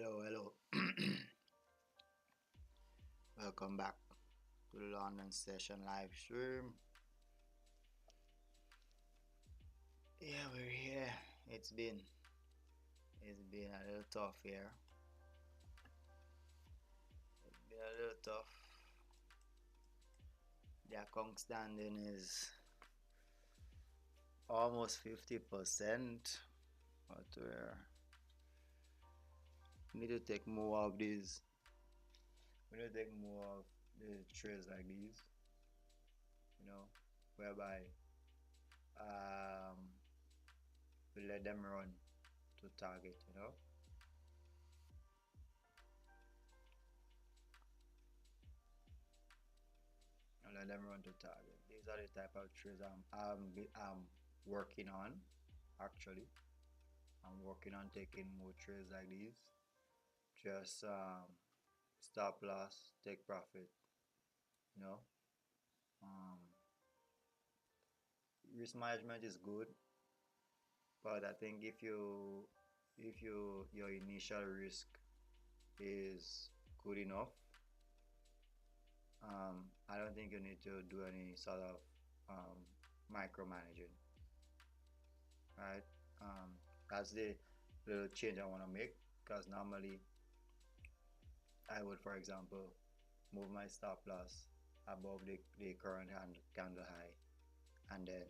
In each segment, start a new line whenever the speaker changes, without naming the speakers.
Hello. Welcome back to the London session live stream. Yeah, we're here. It's been a little tough here. It's been a little tough. The account standing is almost 50%, but we need to take more of these. We need to take more of the trades like these, whereby um, we let them run to target. And let them run to target. These are the type of trades I'm working on. Actually, I'm working on taking more trades like these. Just stop loss, take profit. You know, um, risk management is good, but I think if your initial risk is good enough, I don't think you need to do any sort of micromanaging, right? That's the little change I want to make, because normally I would, for example, move my stop loss above the current candle high, and then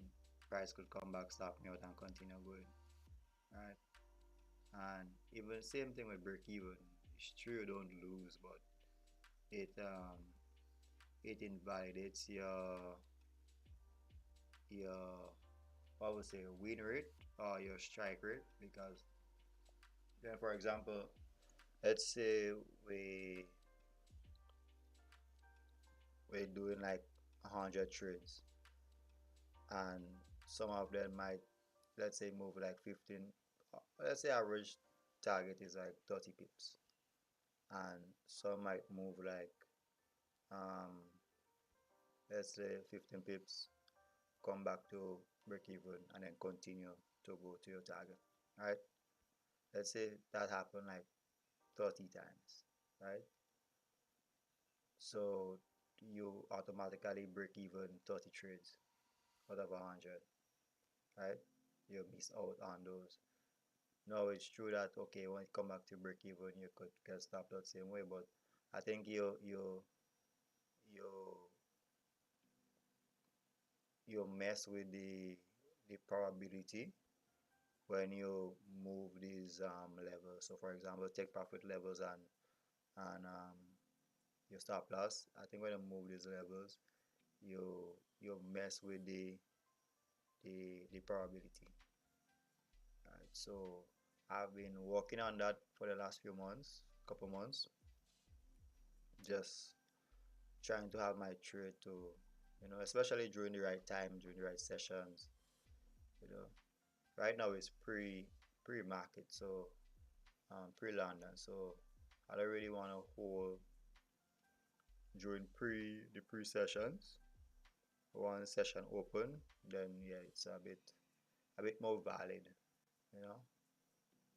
price could come back, stop me out, and continue going, right? And even same thing with break even. It's true you don't lose, but it invalidates your what would say win rate or your strike rate, because then, for example, let's say we we're doing like 100 trades, and some of them might, let's say, move like 15. Let's say average target is like 30 pips, and some might move like um let's say 15 pips, come back to break even, and then continue to go to your target, right? Let's say that happened like 30 times, right? So you automatically break even 30 trades out of 100, right? You miss out on those. No, it's true that, okay, when it come back to break even, you could get stopped out same way, but I think you you mess with the probability when you move these levels. So for example, take profit levels and your stop loss. I think when you move these levels, you mess with the probability. Right? So I've been working on that for the last few months, couple months, just trying to have my trade to, especially during the right time, during the right sessions. You know, right now it's pre-market, so pre-London, so I don't really want to hold during the pre-sessions. One session open, then yeah, it's a bit more valid, you know.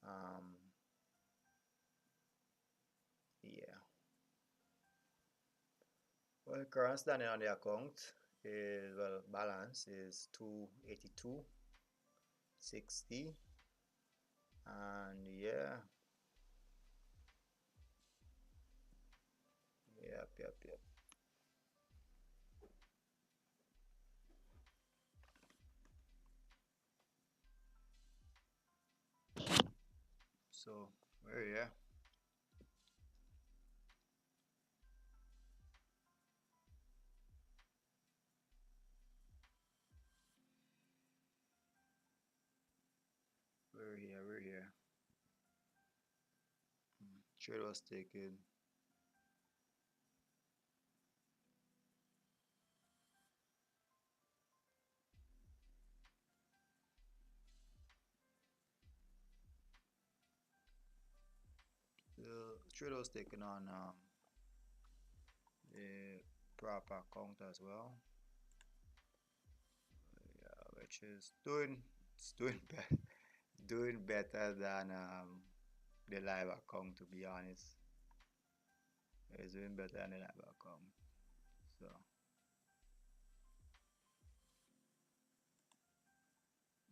Um, yeah. Well, current standing on the account is, well, balance is 282.60, and yeah, yep. So we're here. We're here. Trade was taken. The trade was taken on the proper account as well. Yeah, which is doing it's doing better than the live account, to be honest. It's doing better than the live account. So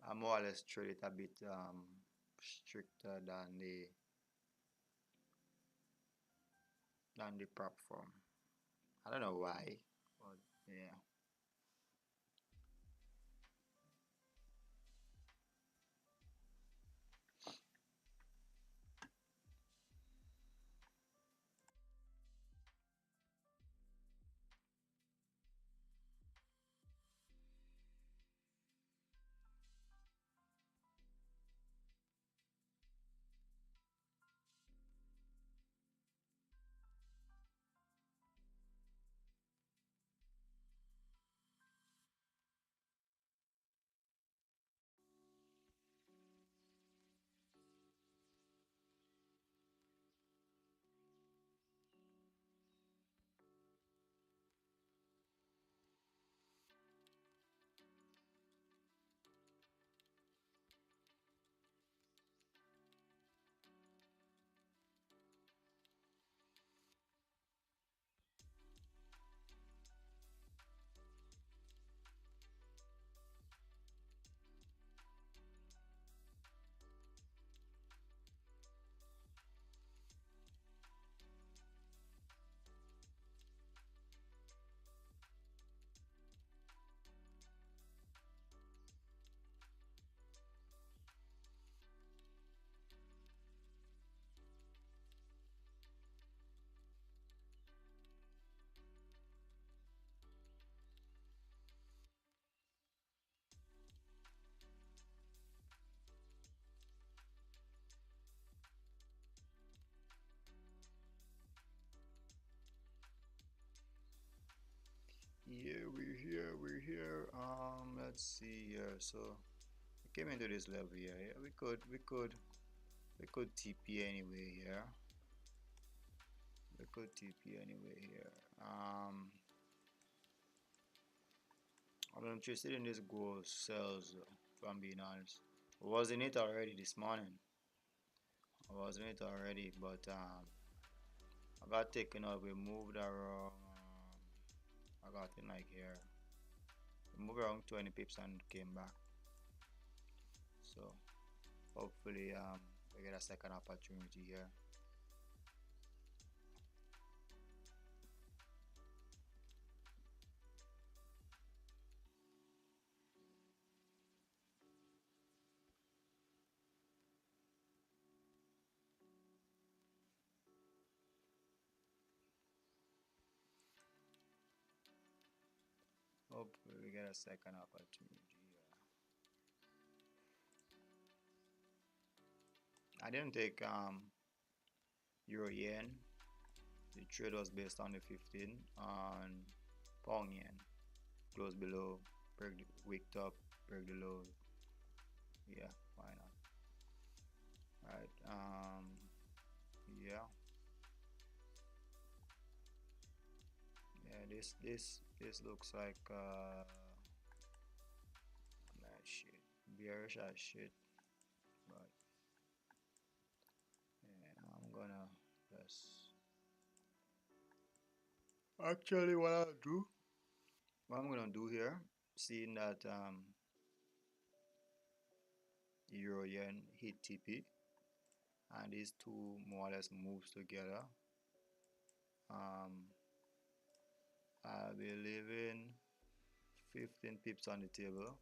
I more or less trade it a bit stricter than the prop firm. I don't know why, but yeah. Yeah, we're here. Let's see here. So we came into this level here. Yeah, we could TP anyway here. We could TP anyway here. I'm interested in this gold cells, if I'm being honest. I was in it already this morning. I was in it already, but I got taken out. We moved around. I got in like here. We moved around 20 pips and came back. So hopefully we get a second opportunity here. Hopefully we get a second opportunity here. I didn't take euro yen. The trade was based on the 15 on pound yen. Close below, break the wicked up, break the low. Yeah, why not? Right. Yeah. Yeah, this looks like man shit. Bearish as shit. But yeah, I'm gonna just actually what I'm gonna do here, seeing that euro yen hit TP and these two more or less moves together, I'll be leaving 15 pips on the table,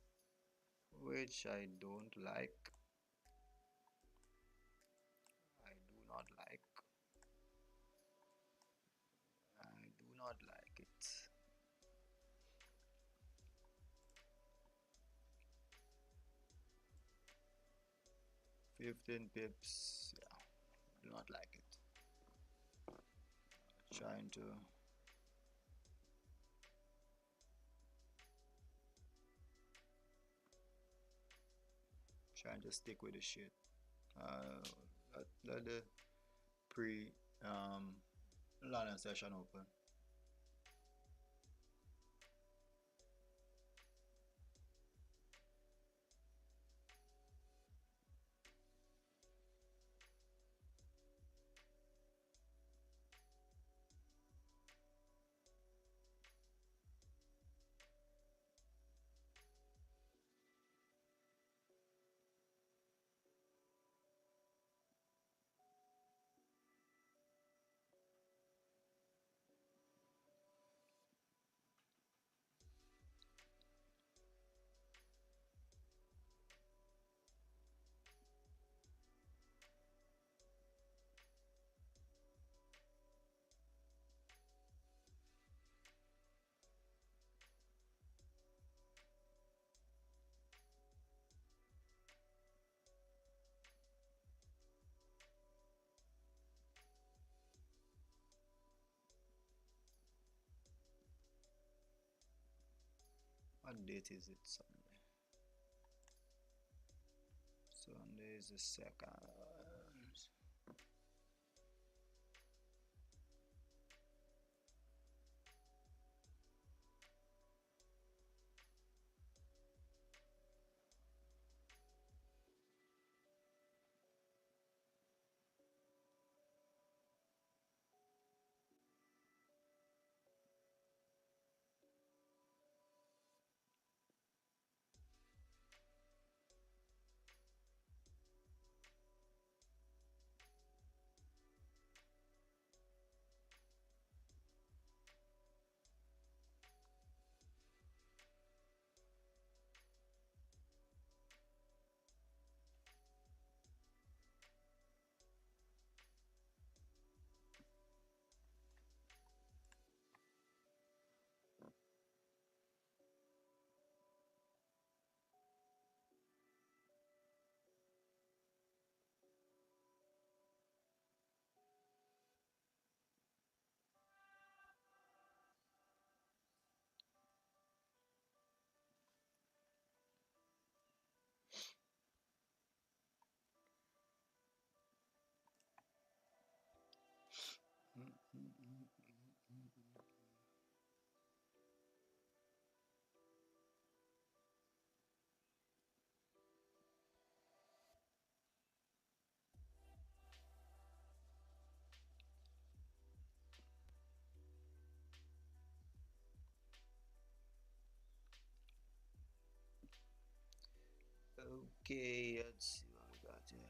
which I don't like. I do not like. I do not like it. $15 pips, yeah, do not like it. Trying to stick with the shit. Let the pre London session open. What date is it? Sunday. Sunday is the 2nd. Okay, let's see what we got here.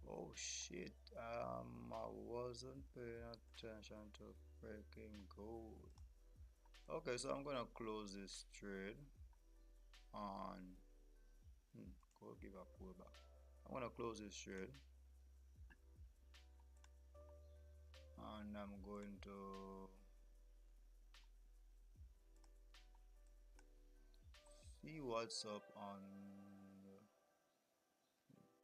Oh shit, I wasn't paying attention to breaking gold. Okay, so I'm gonna close this trade on gold give a pullback. I'm gonna close this trade and I'm going to see what's up on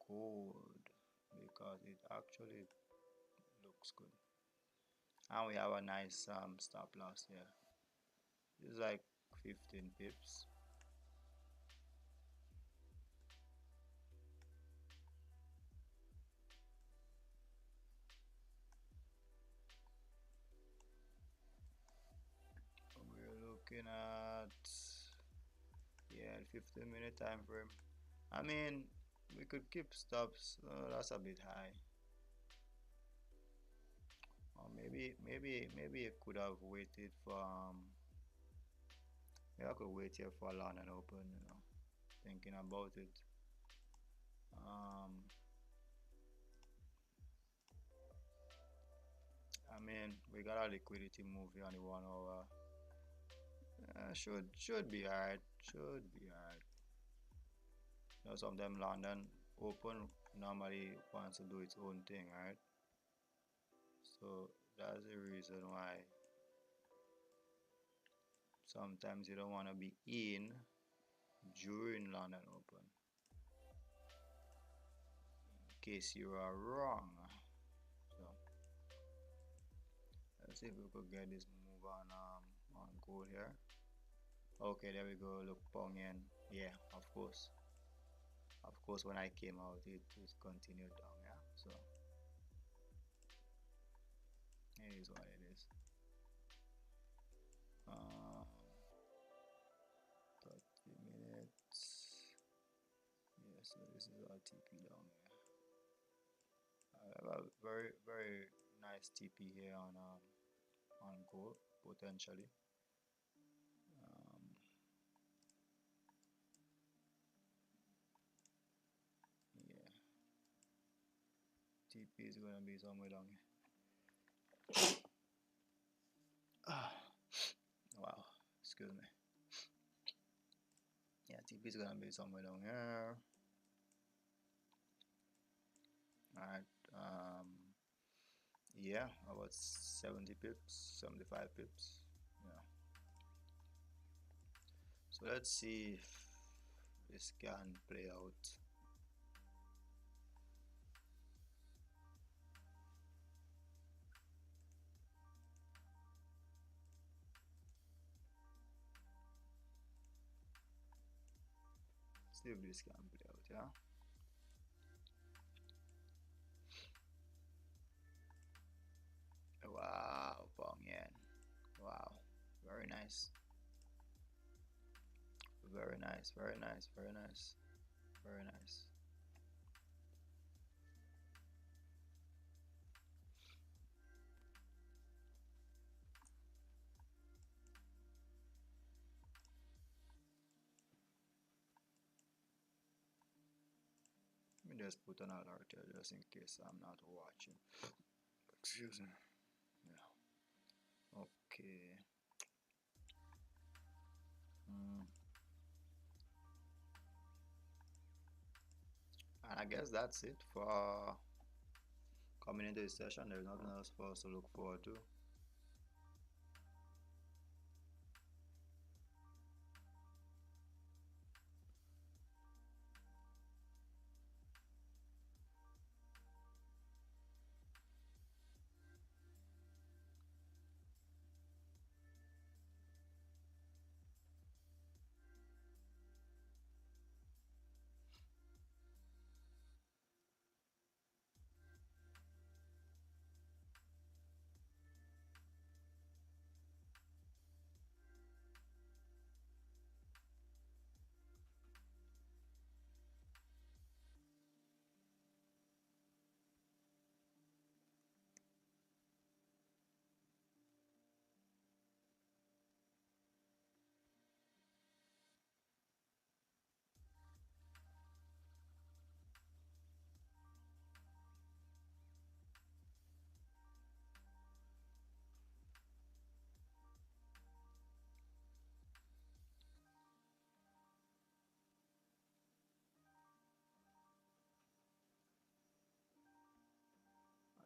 gold because it actually looks good. And we have a nice stop loss here. It's like 15 pips. We're looking at 15-minute time frame. I mean, we could keep stops. That's a bit high. Or maybe it could have waited for maybe I could wait here for London Open. Thinking about it. I mean, we got a liquidity move here on the 1 hour. Should be alright. Should be alright. Sometimes London Open normally wants to do its own thing, right? So that's the reason why sometimes you don't want to be in during London Open in case you are wrong. So let's see if we could get this move on gold here. Okay, there we go. Look, Pong Yen. Yeah, of course. Of course, when I came out, it continued down. Yeah, so it is what it is. 30 minutes. Yeah, so this is our TP down here. I have a very nice TP here on gold potentially. Yeah, TP is gonna be somewhere down here. Wow, excuse me. Yeah, TP is gonna be somewhere down here. Alright, yeah, about 70 pips, 75 pips. Yeah. So let's see if this can play out. see if this can play out. Yeah. Wow, Pong Yen. Wow, very nice. Very nice, very nice, very nice, very nice. Let me just put an alert here just in case I'm not watching. Excuse me. Yeah. Okay. And I guess that's it for coming into this session. There's nothing else for us to look forward to.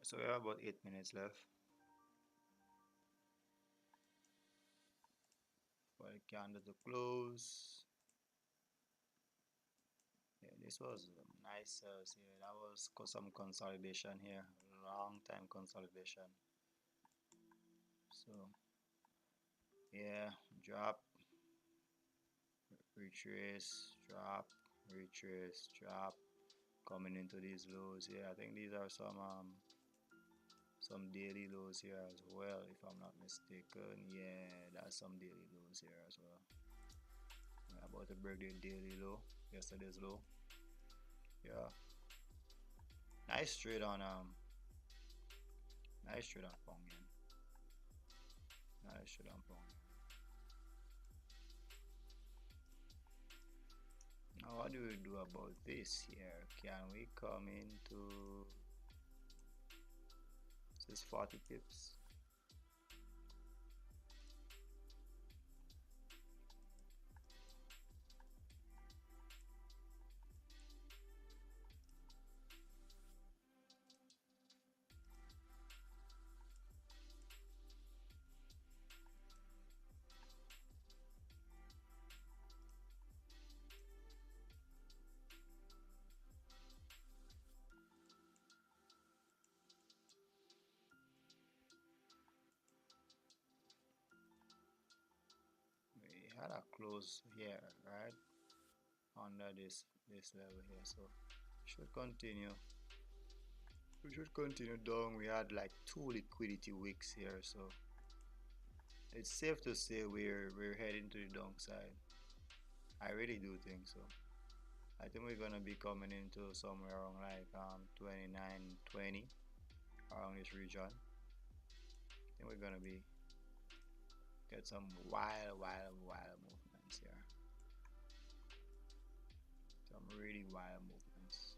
So we have about 8 minutes left for the candle to close. Yeah, this was nice sales here. That was some consolidation here, long time consolidation. So yeah, drop, retrace, drop, retrace, drop, coming into these lows here. I think these are some daily lows here as well, if I'm not mistaken. Yeah, that's some daily lows here as well. We're about to break the daily low, yesterday's low. Yeah, nice trade on nice trade on Pong. Nice trade on Pong. Now what do we do about this here? Can we come into this 40 pips? We had a close here, right? Under this level here, so should continue. We should continue down. We had like 2 liquidity wicks here, so it's safe to say we're heading to the downside. I really do think so. I think we're gonna be coming into somewhere around like 29-20 around this region. I think we're gonna be get some wild movements here. Some really wild movements.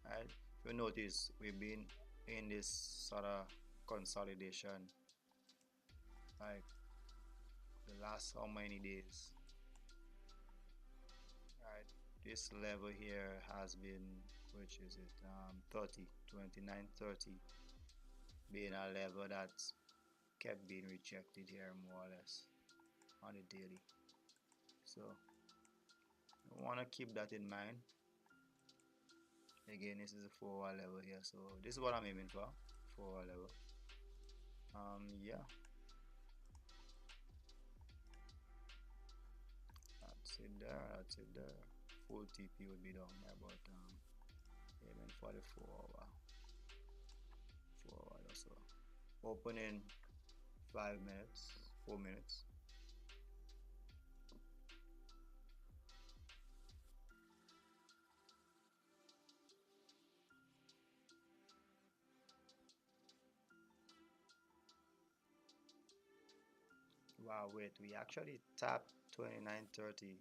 Right? If you notice, we've been in this sort of consolidation like the last how many days. Right, this level here has been, which is it, 30, 29.30, being a level that's kept being rejected here more or less on the daily. So you want to keep that in mind. Again, this is a 4-hour level here, so this is what I'm aiming for, 4-hour level. Yeah, That's it there. Full TP would be down there, but aiming for the 4 hour. 4 hour or so. Open in 5 minutes, 4 minutes. Wow, wait, we actually tapped 29.30.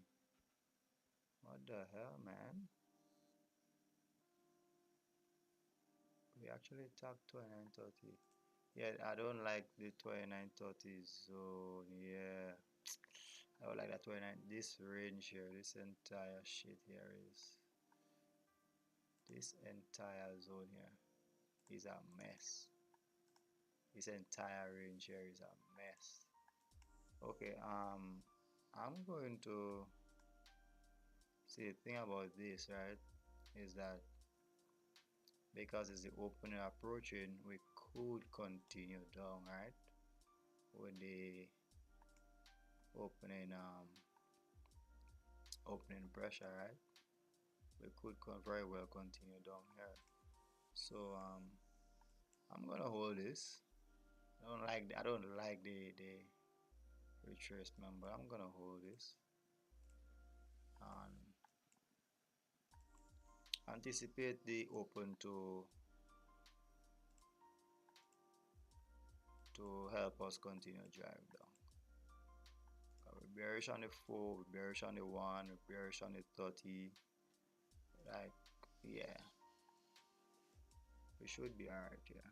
What the hell, man? We actually tapped 29.30. Yeah, I don't like the 29.30 zone. Yeah, I don't like that 29. This range here, this entire shit here is. This entire zone here is a mess. This entire range here is a mess. Okay, I'm going to see the thing about this, right? Is that because it's the opening approaching, we could continue down, right? With the opening opening pressure, right? We could very well continue down here. So I'm gonna hold this. I don't like the retracement, but I'm gonna hold this and anticipate the open to help us continue drive down. We bearish on the 4, we bearish on the 1, we bearish on the 30. Like, yeah, we should be alright, yeah.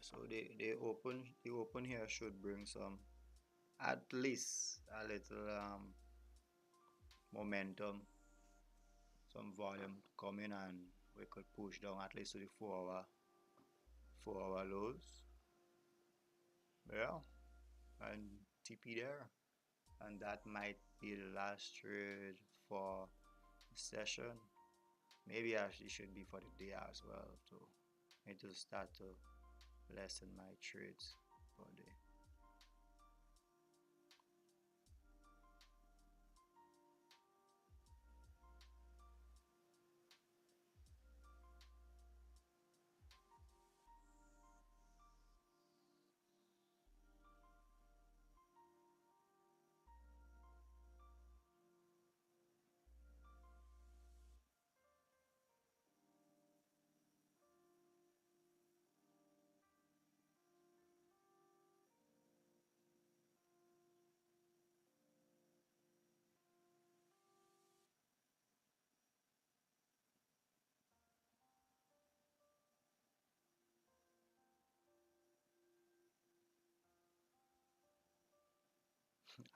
So the open here should bring some, at least a little momentum, some volume coming, and we could push down at least to the 4 hour lows. Yeah, and TP there, and that might be the last trade for the session. Maybe actually should be for the day as well. So I need to start to lessen my trades for the day.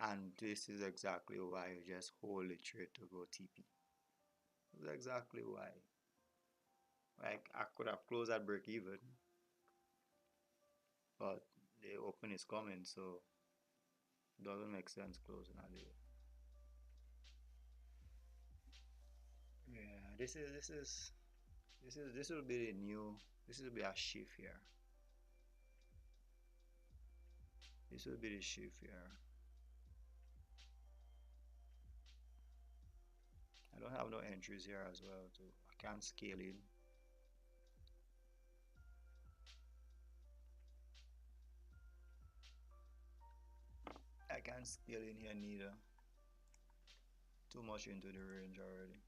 And this is exactly why you just hold the trade to go TP. That's exactly why. Like, I could have closed at break even, but the open is coming, so it doesn't make sense closing at the. Yeah, this will be the new. This will be a shift here. This will be the shift here. I don't have no entries here as well, too. I can't scale in. I can't scale in here neither. Too much into the range already.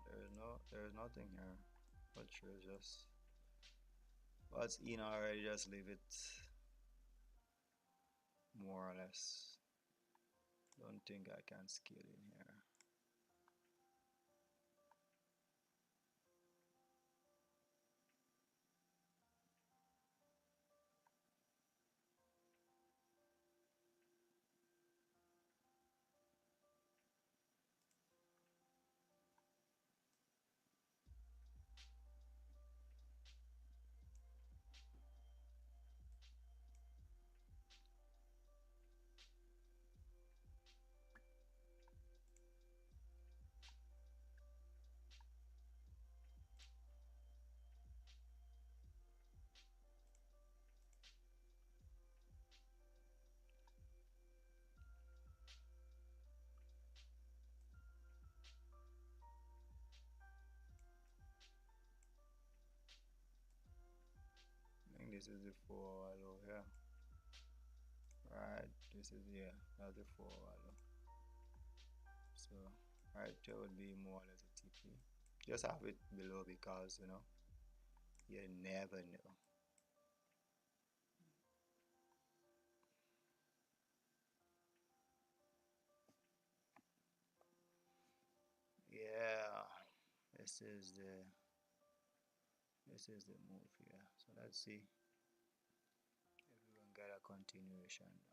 Yeah, there's nothing here. But sure, just what's in already, just leave it more or less. Don't think I can scale in here. this is the 4 hour low here, right? This is, yeah, that's the 4 hour low. So right here would be more or less a TP. Just have it below because you know you never know. Yeah, this is the move here. So let's see if we can get a continuation now.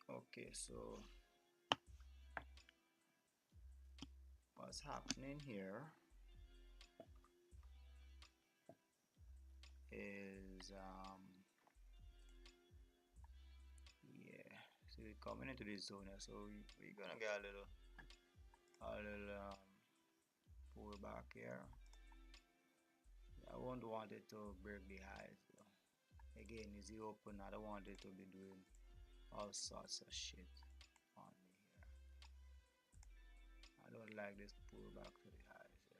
Okay, so what's happening here is yeah, so we're coming into this zone here, so we're gonna get a little pull back here. I won't want it to break the highs though. Again, is it open? I don't want it to be doing all sorts of shit on me here. I don't like this pullback to the highs here.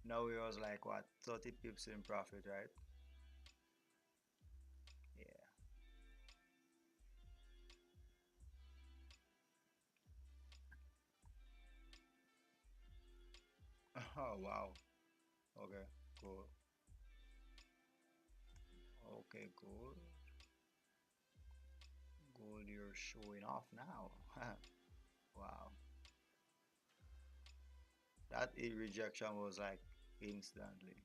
Now we was like what, 30 pips in profit, right? Yeah. Oh wow. Okay, cool. Okay, cool. Gold, you're showing off now. Wow. That rejection was like instantly.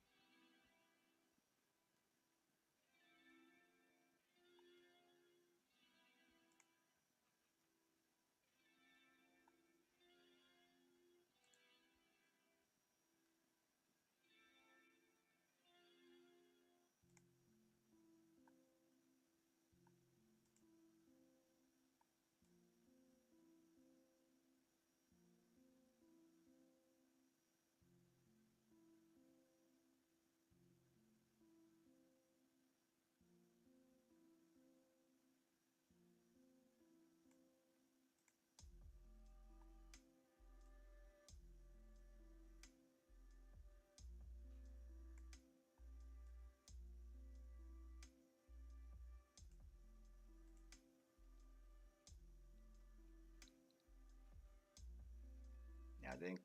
Yeah, I think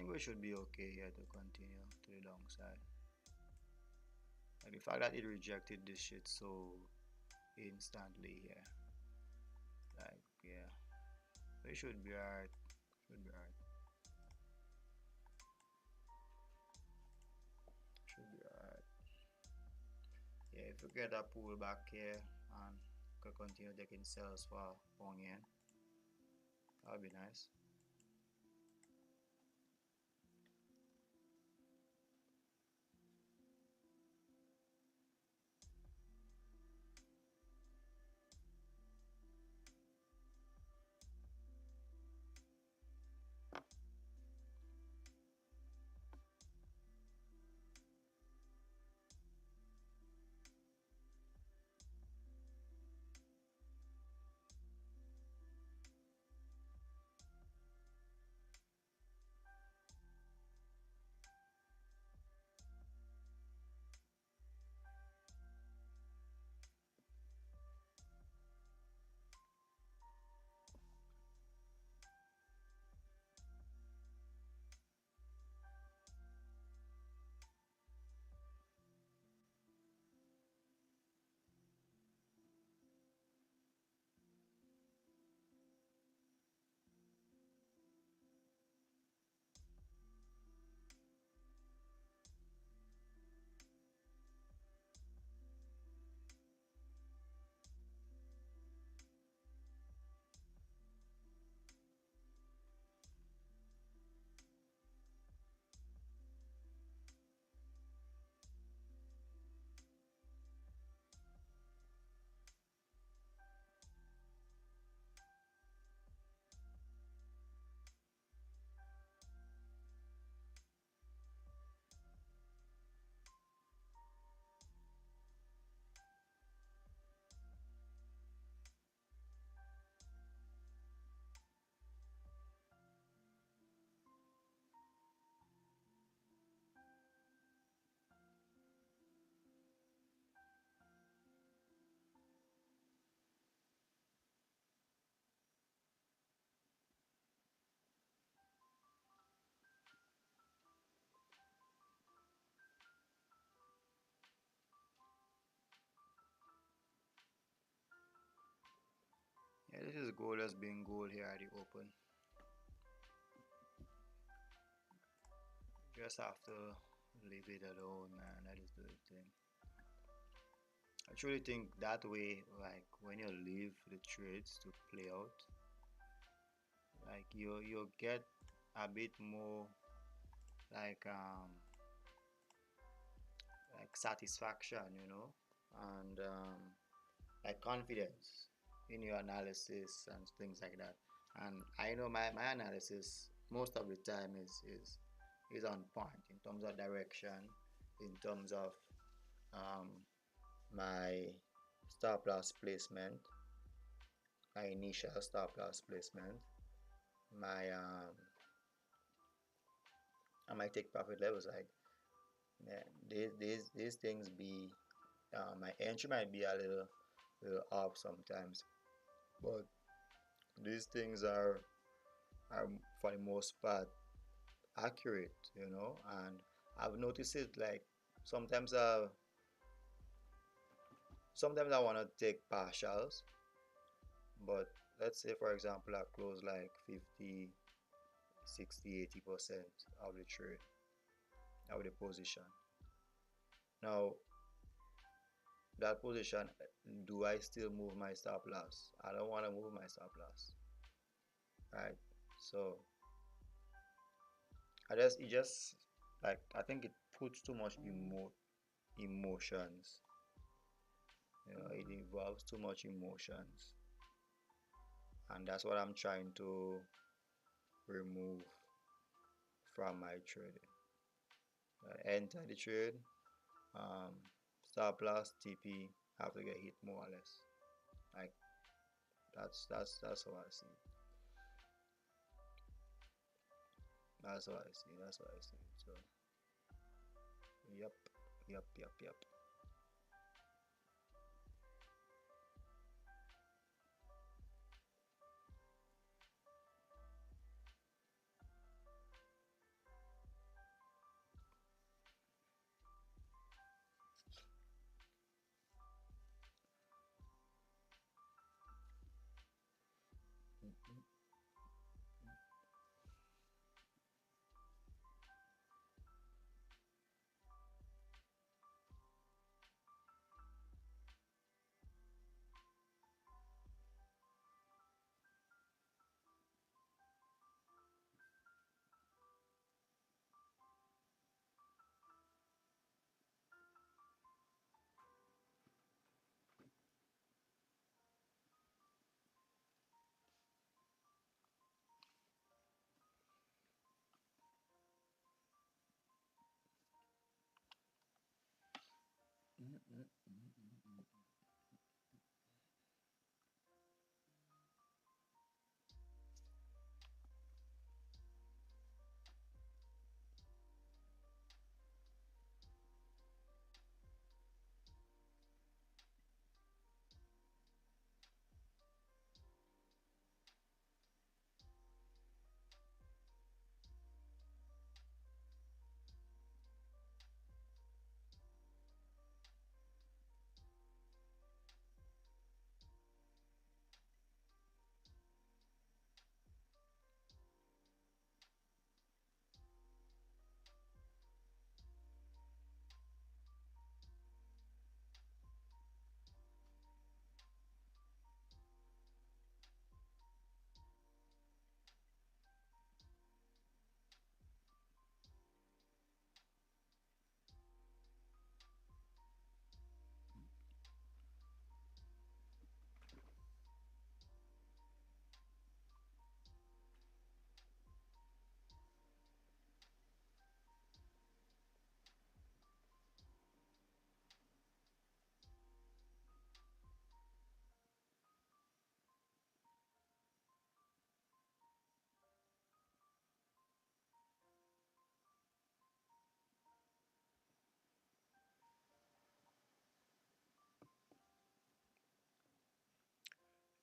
we should be okay here to continue to the downside. Like the fact that it rejected this shit so instantly here. Like yeah. We should be alright. Should be alright. Should be alright. Yeah, if if you get a pullback here and could continue taking sales for pound yen, that would be nice. Yeah, this is gold as being gold here at the open. Just have to leave it alone, man. That is the thing. I truly think that way, like when you leave the trades to play out, like you get a bit more like satisfaction, you know, and like confidence in your analysis and things like that. And I know my analysis most of the time is on point in terms of direction, in terms of um, my stop loss placement, my initial stop loss placement, my and my take profit levels. Like yeah, these things be my entry might be a little off sometimes, but these things are for the most part accurate, you know. And I've noticed it like sometimes sometimes I want to take partials, but let's say for example I close like 50, 60, 80% of the trade, of the position. Now that position, do I still move my stop loss? I don't want to move my stop loss, right? So it just like I think it puts too much emotions, you know, it involves too much emotions, and that's what I'm trying to remove from my trading. Enter the trade, um, stop loss, TP have to get hit more or less. Like that's how I see it. That's how I see it. That's how I see it. So yep, yep.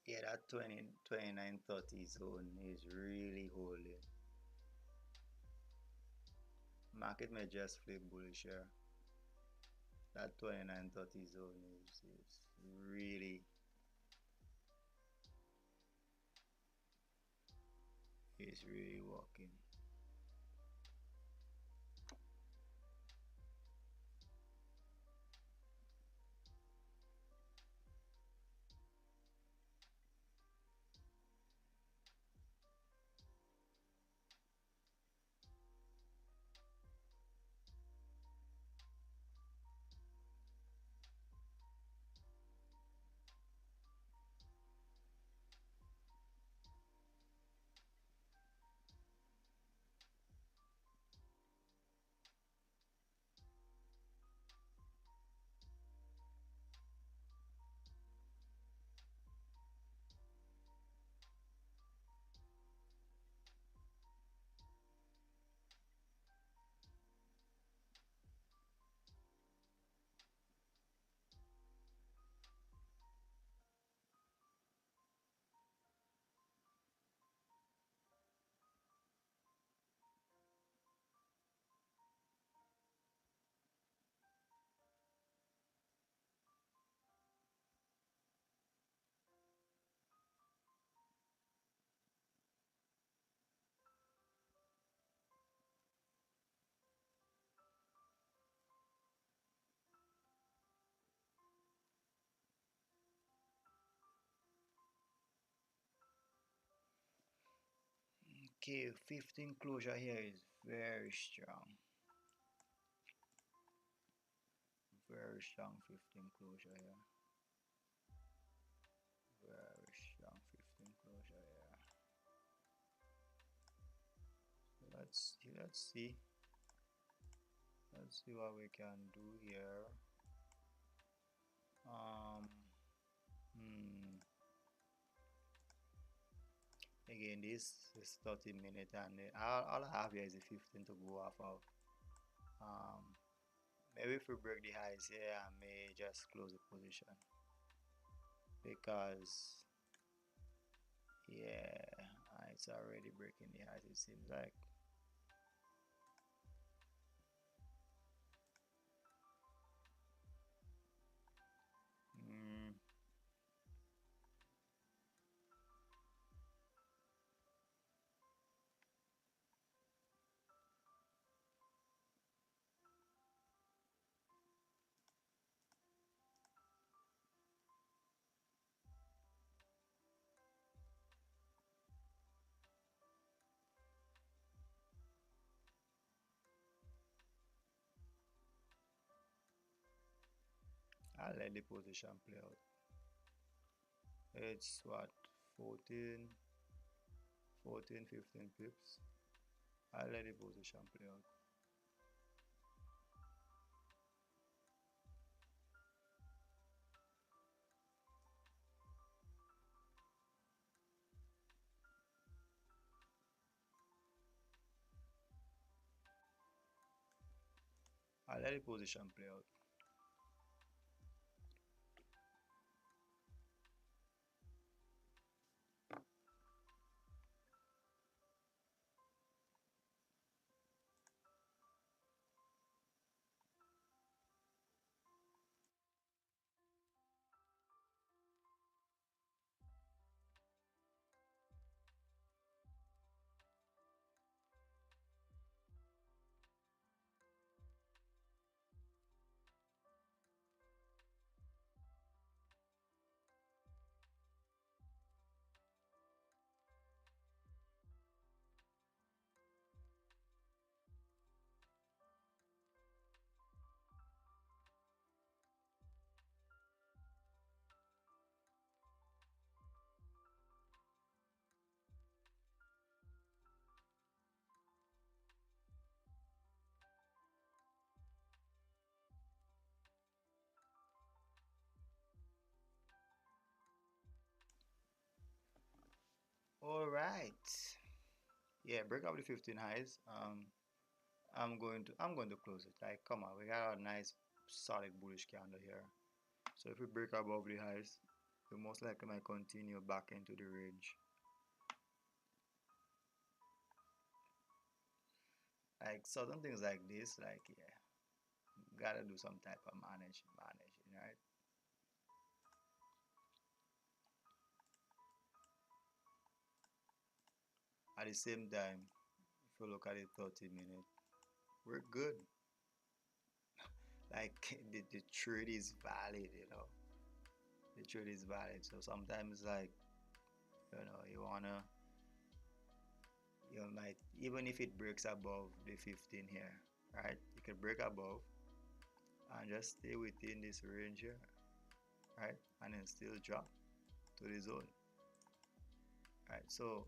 Yeah, that 2930 zone is really holding. Market may just flip bullish here. That 2930 zone is really working. Okay, 15 closure here is very strong. Very strong 15 closure here. Very strong 15 closure here. So let's see what we can do here. Again, this is 30 minutes, and all I have here is a 15 to go off of. Maybe if we break the highs here, I may just close the position, because yeah, it's already breaking the highs, it seems like. I'll let the position play out. It's what, 14, 15 pips. I'll let the position play out. I'll let the position play out. All right. Yeah, break up the 15 highs. I'm going to close it. Like, come on, we got a nice solid bullish candle here. So if we break above the highs, we most likely might continue back into the range. Like certain things like this, like yeah, gotta do some type of managing, right? At the same time, if you look at the 30-minute, we're good. Like the trade is valid, the trade is valid. So sometimes like you wanna you might, even if it breaks above the 15 here, right, you can break above and just stay within this range here, right, and then still drop to the zone, right? So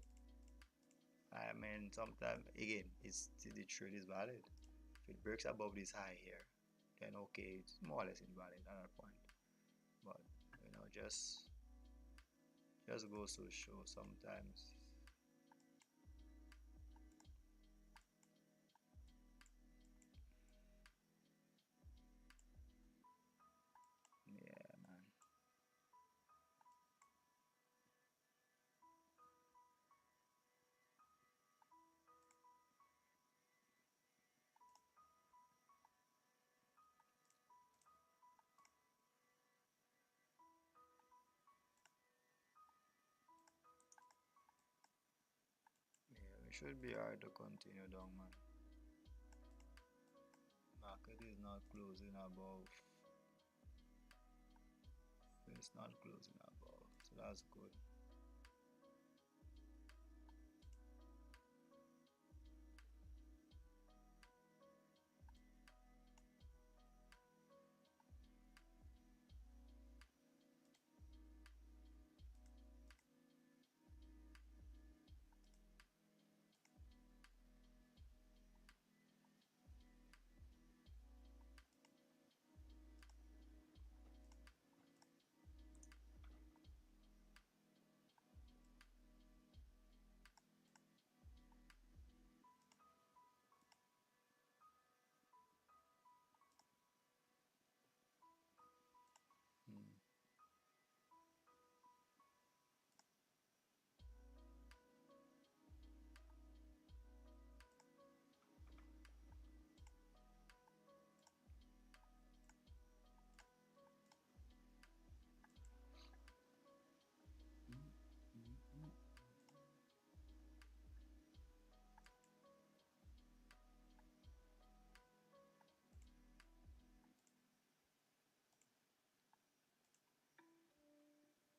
I mean, sometimes again, it's the trade is valid. If it breaks above this high here, then okay, it's more or less invalid at that point. But just goes to show sometimes. Yeah, man. Yeah, we should be hard to continue down, man. Market is not closing above. It's not closing above, so that's good.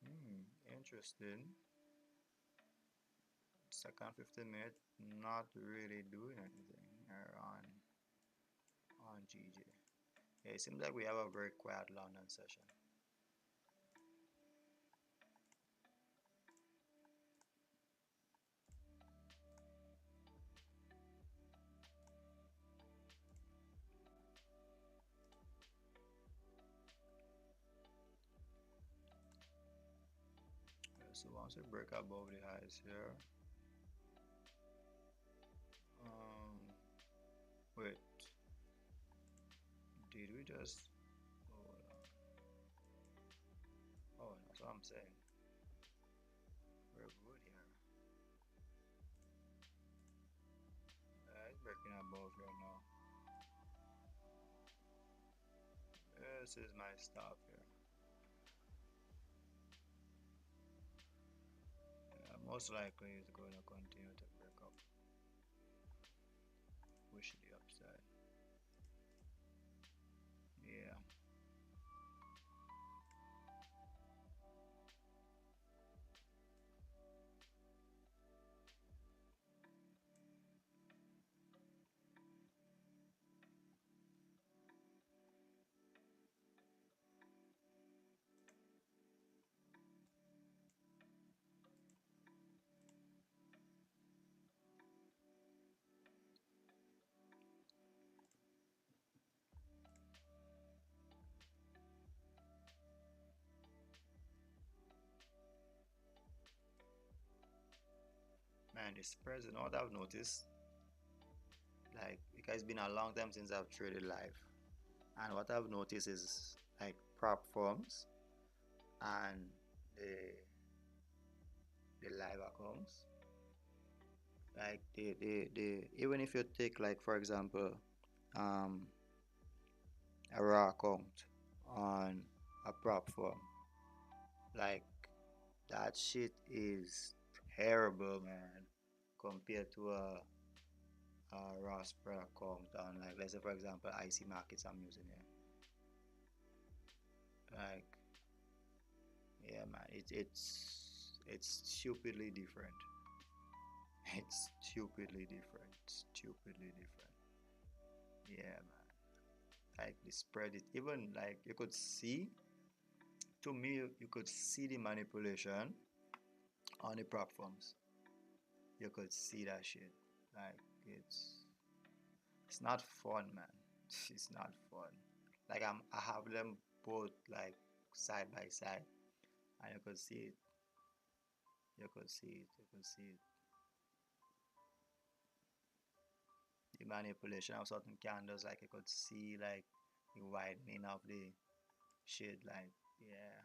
Mm. Interesting. Second 15 minute, not really doing anything here on GJ. Yeah, it seems like we have a very quiet London session. Yeah, so once we break above the highs here, um, wait, did we just? Oh, that's what I'm saying. We're good here. It's breaking above here now. This is my stop here. Most likely it's going to continue to break up. Push the upside. Yeah. Man, the spreads, you know what I've noticed? Like, it's been a long time since I've traded live. And what I've noticed is like prop firms and the live accounts. Like they even if you take like for example um a raw account on a prop firm, like that shit is terrible, man, compared to a raw spread account on, like, let's say for example IC markets I'm using here. Like, yeah, man, it's stupidly different. It's stupidly different. Stupidly different. Yeah, man. Like the spread it even like you could see, to me you could see the manipulation on the prop firms. You could see that shit. Like it's not fun, man. It's not fun. Like I have them both like side by side, and you could see it. You could see it. You could see it. The manipulation of certain candles, like you could see like the widening of the shade, like, yeah.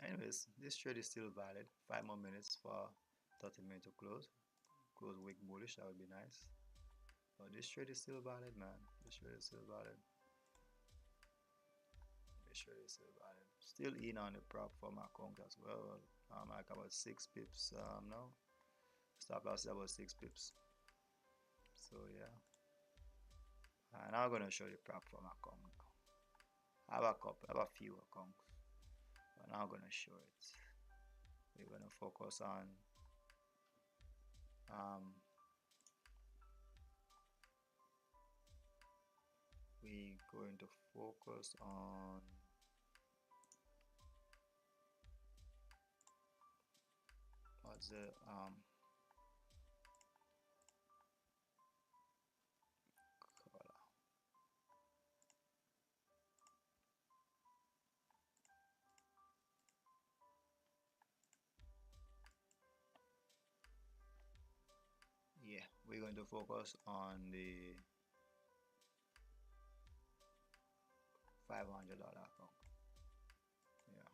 Anyways, this trade is still valid. 5 more minutes for 30 minutes to close wick bullish, that would be nice. But this trade is still valid, man. This trade is still valid. This trade is still valid. Still in on the prop for my account as well. Like about 6 pips now. Stop loss is about 6 pips. So yeah, and I'm gonna show the prop for my account. I have a few accounts, but now I'm gonna show it. We're gonna focus on we're going to focus on what's the color. Yeah, we're going to focus on the $500 account. Yeah.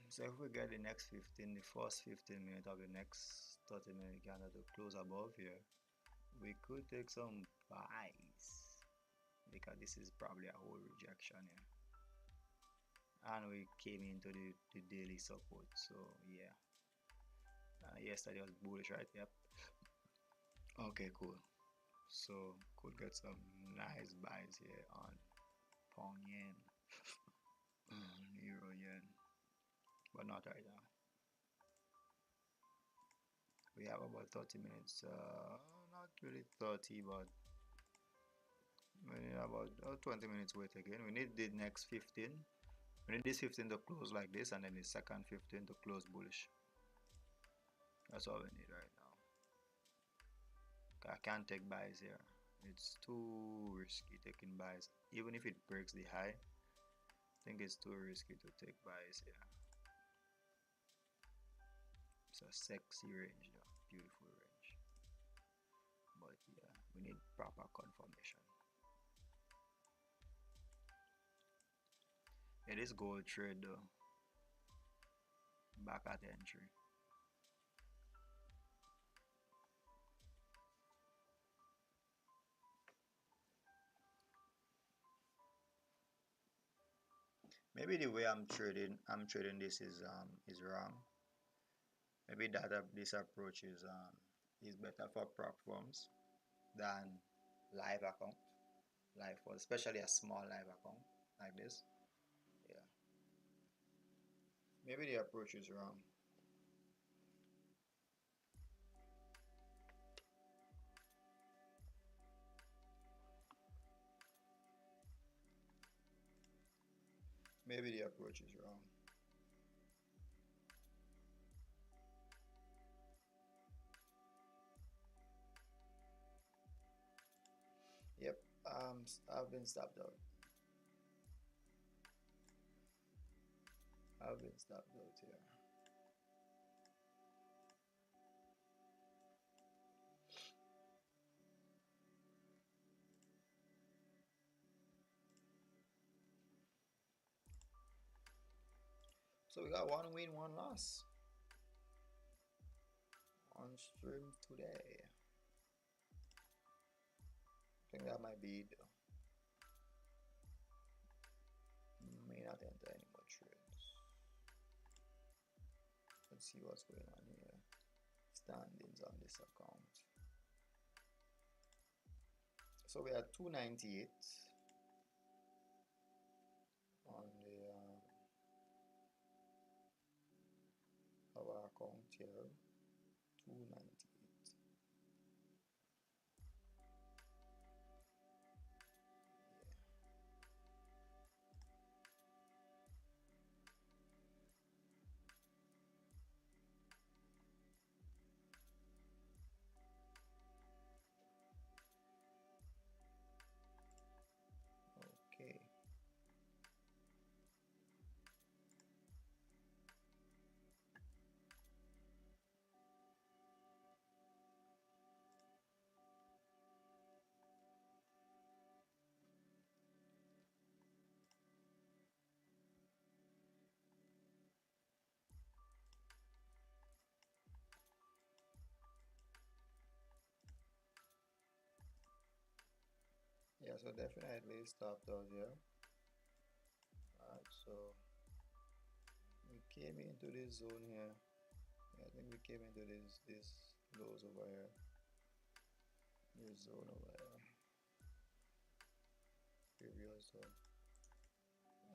So if we get the next 15, the first 15 minutes of the next 30-minute candle to close above here, we could take some buys, because this is probably a whole rejection here. And we came into the daily support, so yeah. Yesterday was bullish, right? Yep. Okay, cool. So could get some nice buys here on pound yen, euro yen, but not right now. We have about 30 minutes, not really 30, but we need about 20 minutes wait again. We need the next 15. We need this 15 to close like this, and then the second 15 to close bullish. That's all we need right now. I can't take buys here. It's too risky taking buys. Even if it breaks the high, I think it's too risky to take buys here. It's a sexy range though. beautiful range. But yeah, we need proper confirmation. It is gold trade though. Back at entry. Maybe the way I'm trading this is wrong. Maybe this approach is better for prop firms than live account, live for especially a small live account like this. Yeah, maybe the approach is wrong. Maybe the approach is wrong. Yep, I've been stopped out. I've been stopped out here. So we got one win, one loss on stream today. I think that might be it though. May not enter any more trades. Let's see what's going on here. Standings on this account. So we are 298 on the our account here. 298. Okay. Yeah, so definitely stopped out here. Alright, so we came into this zone here. Yeah, I think we came into this lows over here. This zone over here. Previous zone.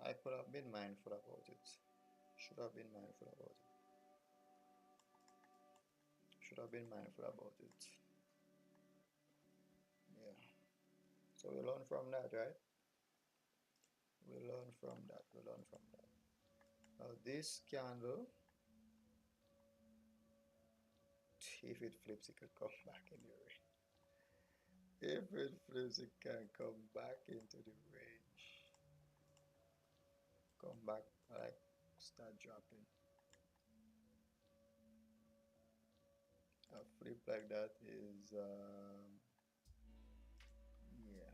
I could have been mindful about it. Should have been mindful about it. Should have been mindful about it. Yeah. So we learn from that, right? We learn from that. We learn from that. Now this candle, if it flips, it could come back in the range. If it flips, it can come back into the range. Come back, like start dropping. A flip like that is yeah.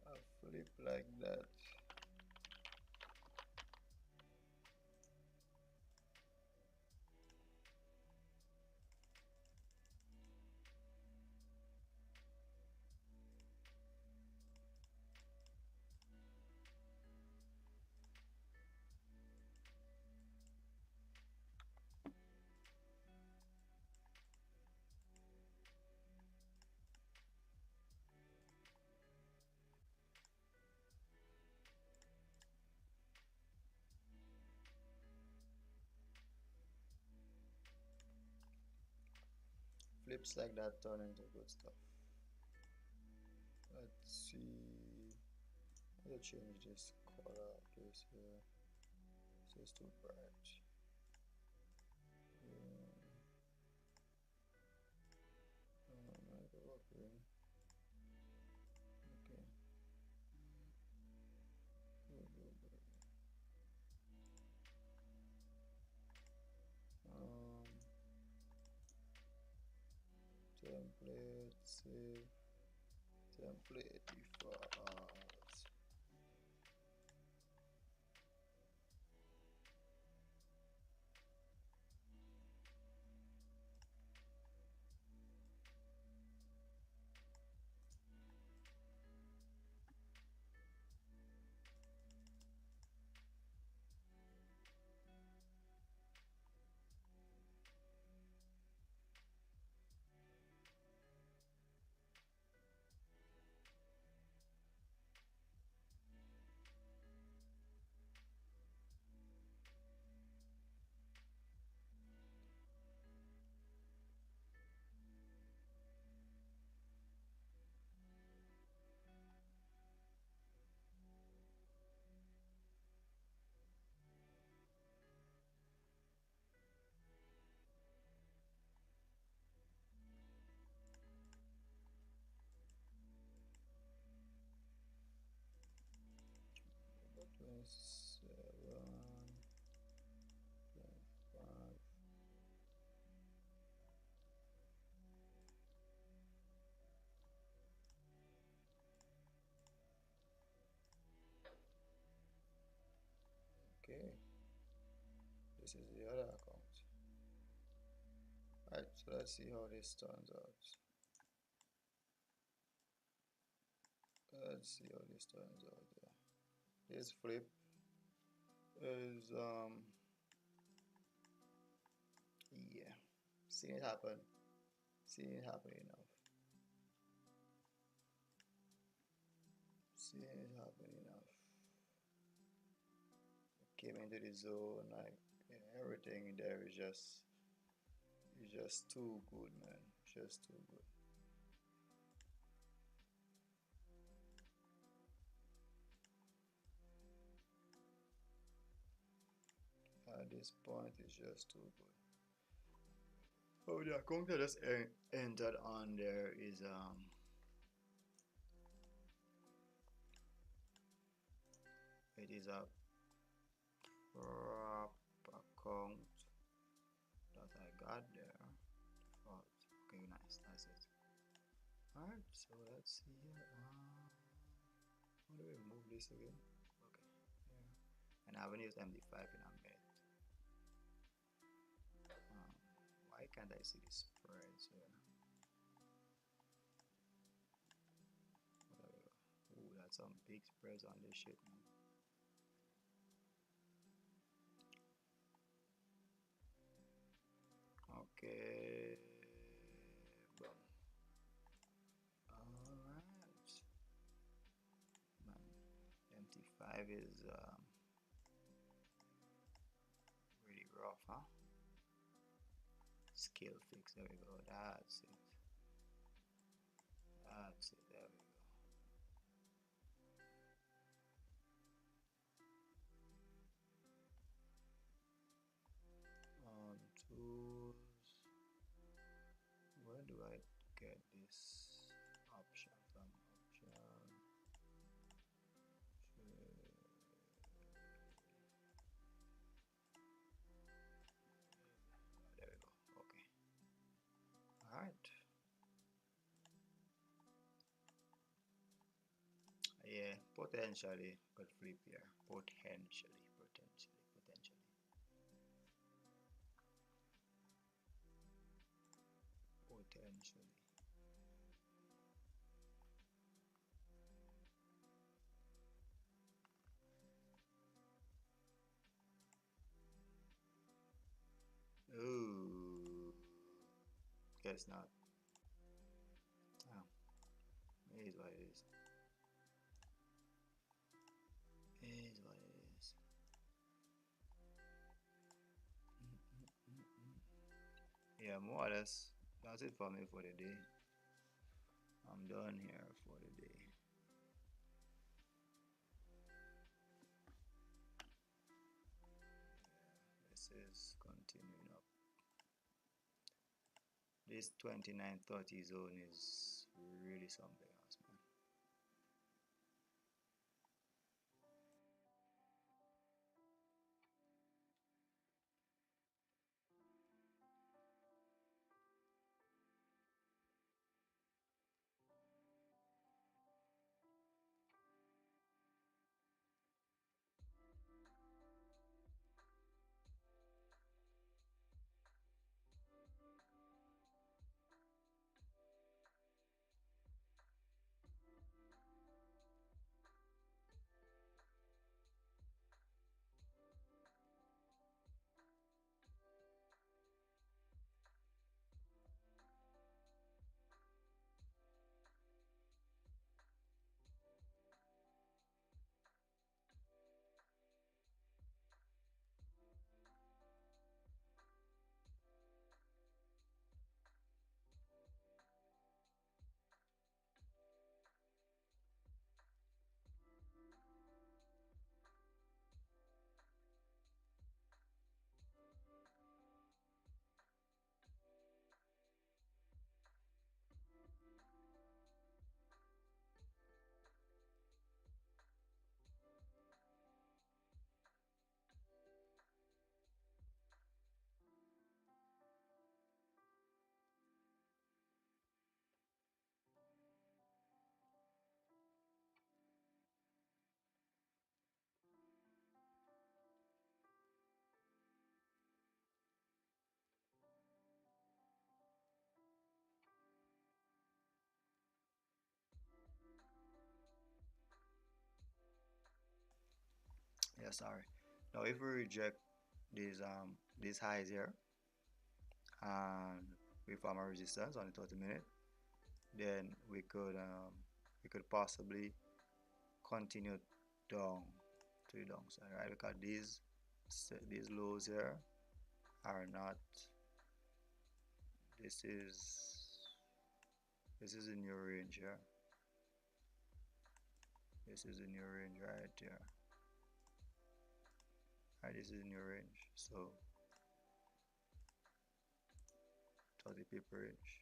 A flip like that. Flips like that turn into good stuff. Let's see. Let's change this color place here. So it's too bright. Okay. template, save, template default. Okay, this is the other account. Alright, so let's see how this turns out. Let's see how this turns out. Yeah. This flip is yeah, seen it happen. Seen it happen enough. Seen it happen enough. Came into the zone, like everything there is just too good, man. Just too good. At this point, it's just too good. Oh, the account I just entered on there is it is a prop account that I got there. Okay, nice, that's it. Alright, so let's see here. How do we move this again? Okay, yeah. And I haven't used MD5 in a minute. Why can't I see the spreads here? There we go. Ooh, that's some big spreads on this shit, man. Okay. Boom. Alright. Man, MT5 is really rough, huh? Skill fix, there we go. That's it. That's it, there we go. Tools. Where do I get this option from? Option. There we go. Okay. Alright. Yeah, potentially could flip here. Potentially. Ooh. Guess not. Oh, it is what it is. It is what it is. Yeah, more or less. That's it for me for the day. I'm done here for the day. This is continuing up. This 2930 zone is really something else, man. Yeah, sorry. Now if we reject these highs here and we form a resistance on the 30-minute, then we could possibly continue down to the downside, right? Because these lows here are not. This is a new range here. This is a new range right here. Right, this is a new range. So 30 pip range.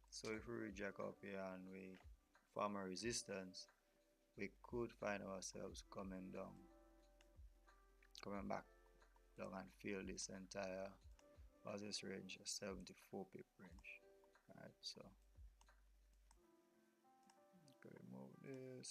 So if we reject up here and we form a resistance, we could find ourselves coming back down and fill this entire this range, a 74 pip range. Alright, so remove this.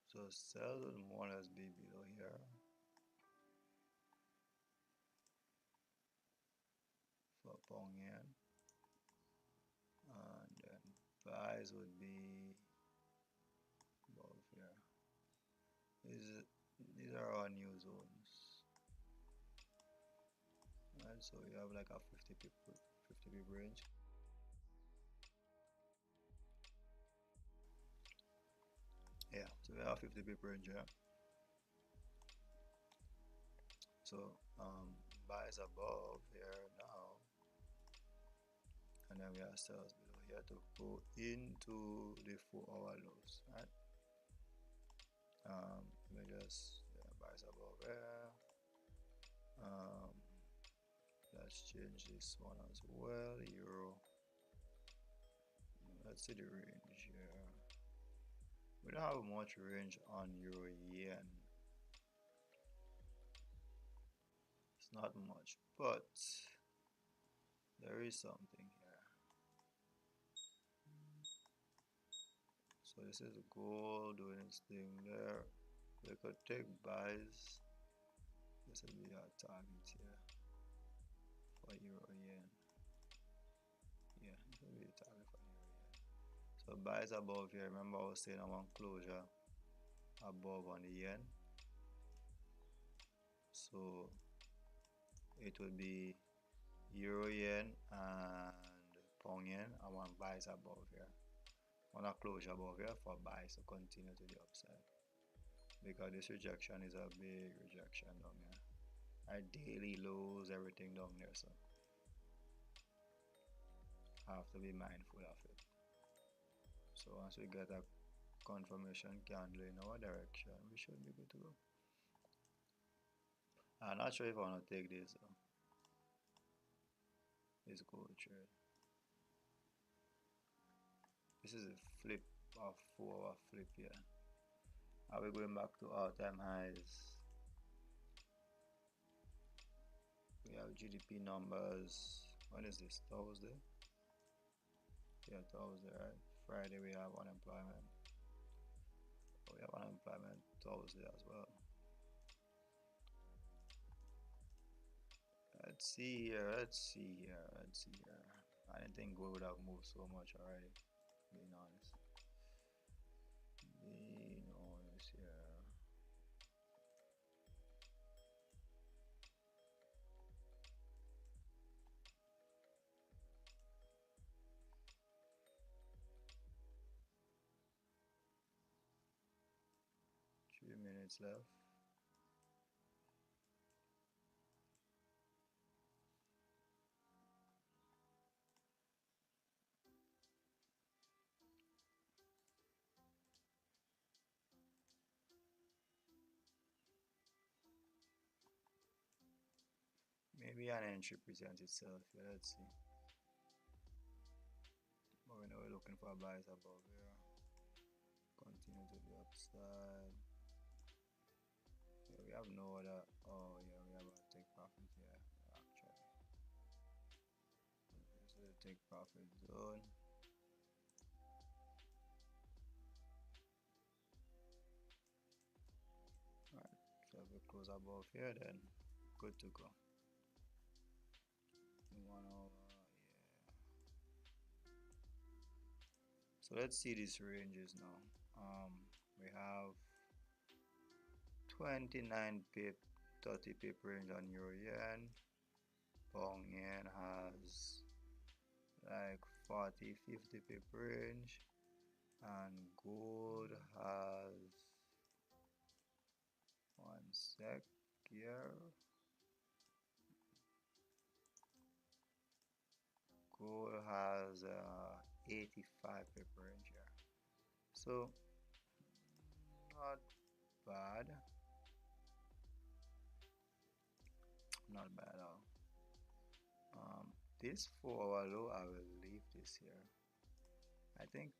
So sell would more or less be below here for pound yen, and then buys would be above here. These are our new zones. Right, so we have like a 50 pip range. Yeah, so we have 50 pip range here. So buys above here now, and then we have sells below here to go into the 4-hour lows, right? Let me just buys above here. Let's change this one as well. Euro. Let's see the range here. We don't have much range on euro yen. It's not much, but there is something here. So this is gold doing its thing there. We could take buys. This will be our target here for euro yen. Yeah, this will be the target for euro yen. So buys above here. Remember I was saying I want closure above on the yen. So it would be euro yen and pound yen. I want buys above here. I want a closure above here for buys to continue to the upside, because this rejection is a big rejection down here. Our daily lows, everything down there, so I have to be mindful of it. So once we get a confirmation candle in our direction, we should be good to go. I'm not sure if I want to take this gold trade. This is a flip of 4-hour flip here. Are we going back to all-time highs? We have GDP numbers. When is this? Thursday? Yeah, Thursday, right? Friday we have unemployment. We have unemployment Thursday as well. Let's see here. I didn't think gold would have moved so much already, being honest. Here. 3 minutes left. Maybe an entry presents itself. Yeah, let's see. But we know we're looking for buys above here. Continue to the upside. Yeah, we have no other. Oh yeah, we have a take profit here. Actually, this is the take profit zone. we close above here, then good to go. 1 hour, yeah. So let's see these ranges now. We have 29 pip, 30 pip range on euro yen. Pound yen has like 40, 50 pip range, and gold has, one sec here, gold has 85 pip range here, so not bad, not bad at all. This 4 hour low, I will leave this here. I think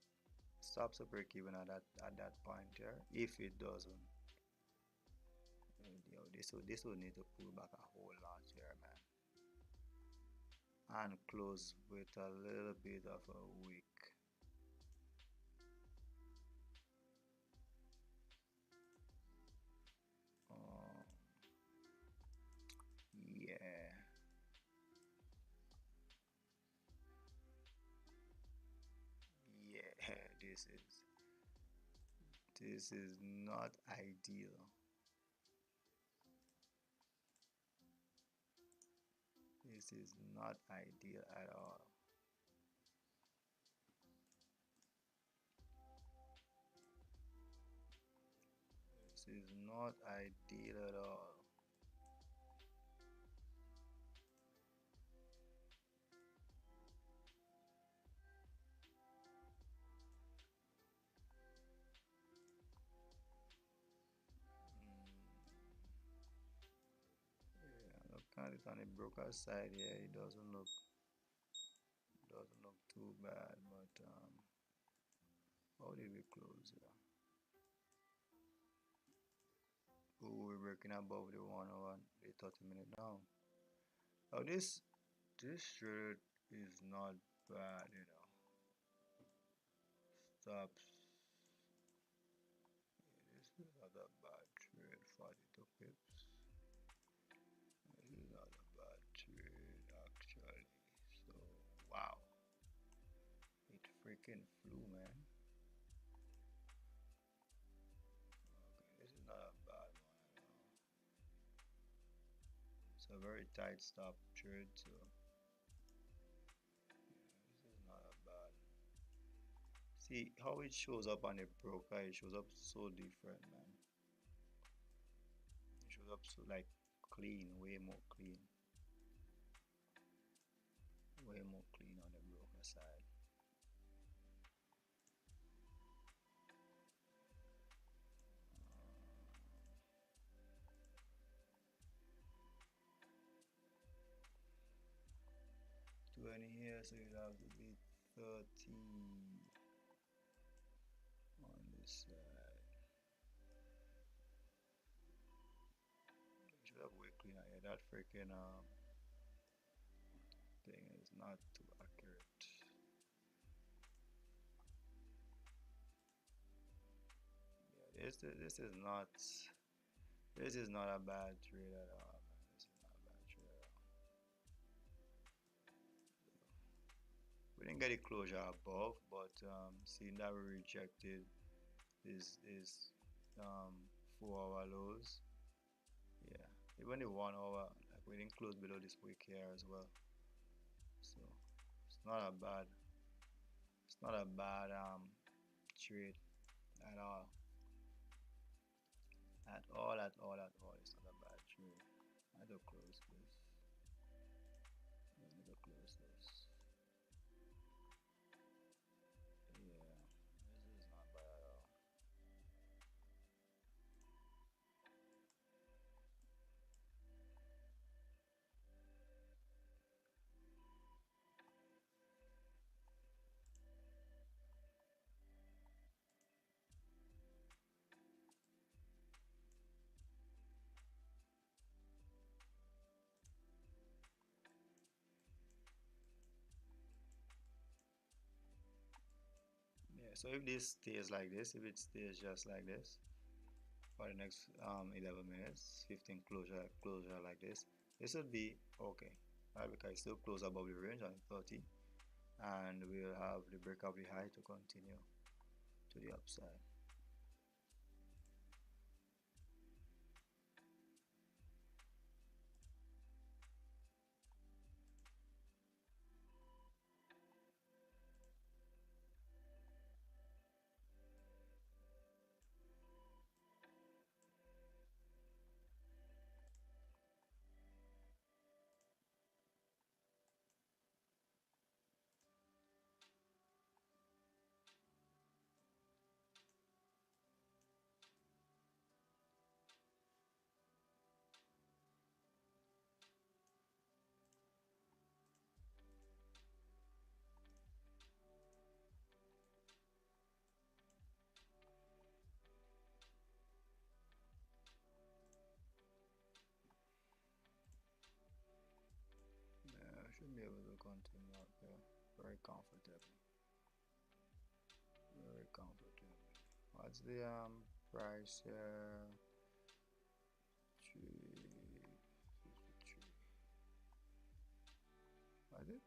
stops a break even at that point here. If it doesn't, this will need to pull back a whole lot here, man, and close with a little bit of a wick. Yeah. Yeah, this is not ideal. This is not ideal at all. This is not ideal at all. Yeah, look at it on the broker side here. It doesn't look too bad, but how did we close here? Oh, we're breaking above the 1 hour, the 30-minute now. Now this trade is not bad, you know. Stops. Yeah, this is not a bad trade. 42 pips. This is not a bad trade actually. So wow, it freaking flew, man. Okay, this is not a bad one at all. It's a very tight stop trade, so yeah, this is not a bad. See how it shows up on the broker, it shows up so different, man. It shows up so like clean, way more clean. Way more clean on the broker side. 20 here, so you have to be 30 on this side. You should have way cleaner here. That freaking thing is not too accurate. Yeah, this is not a bad trade at all, man. This is not a bad trade at all. We didn't get a closure above, but seeing that we rejected is 4 hour lows. Yeah, even the 1 hour, like we didn't close below this wick here as well. So it's not a bad trade at all. At all. It's not a bad trade. I need to close this. I need to close this. Yeah, this is not bad at all. Yeah, so if this stays like this, if it stays just like this, for the next 11 minutes, 15 closure like this. This would be okay, right? Because it's still close above the range on 30, and we'll have the break of the high to continue to the upside. Yeah, I should be able to continue up there very comfortably. Very comfortably. What's the price here? 353. Was it?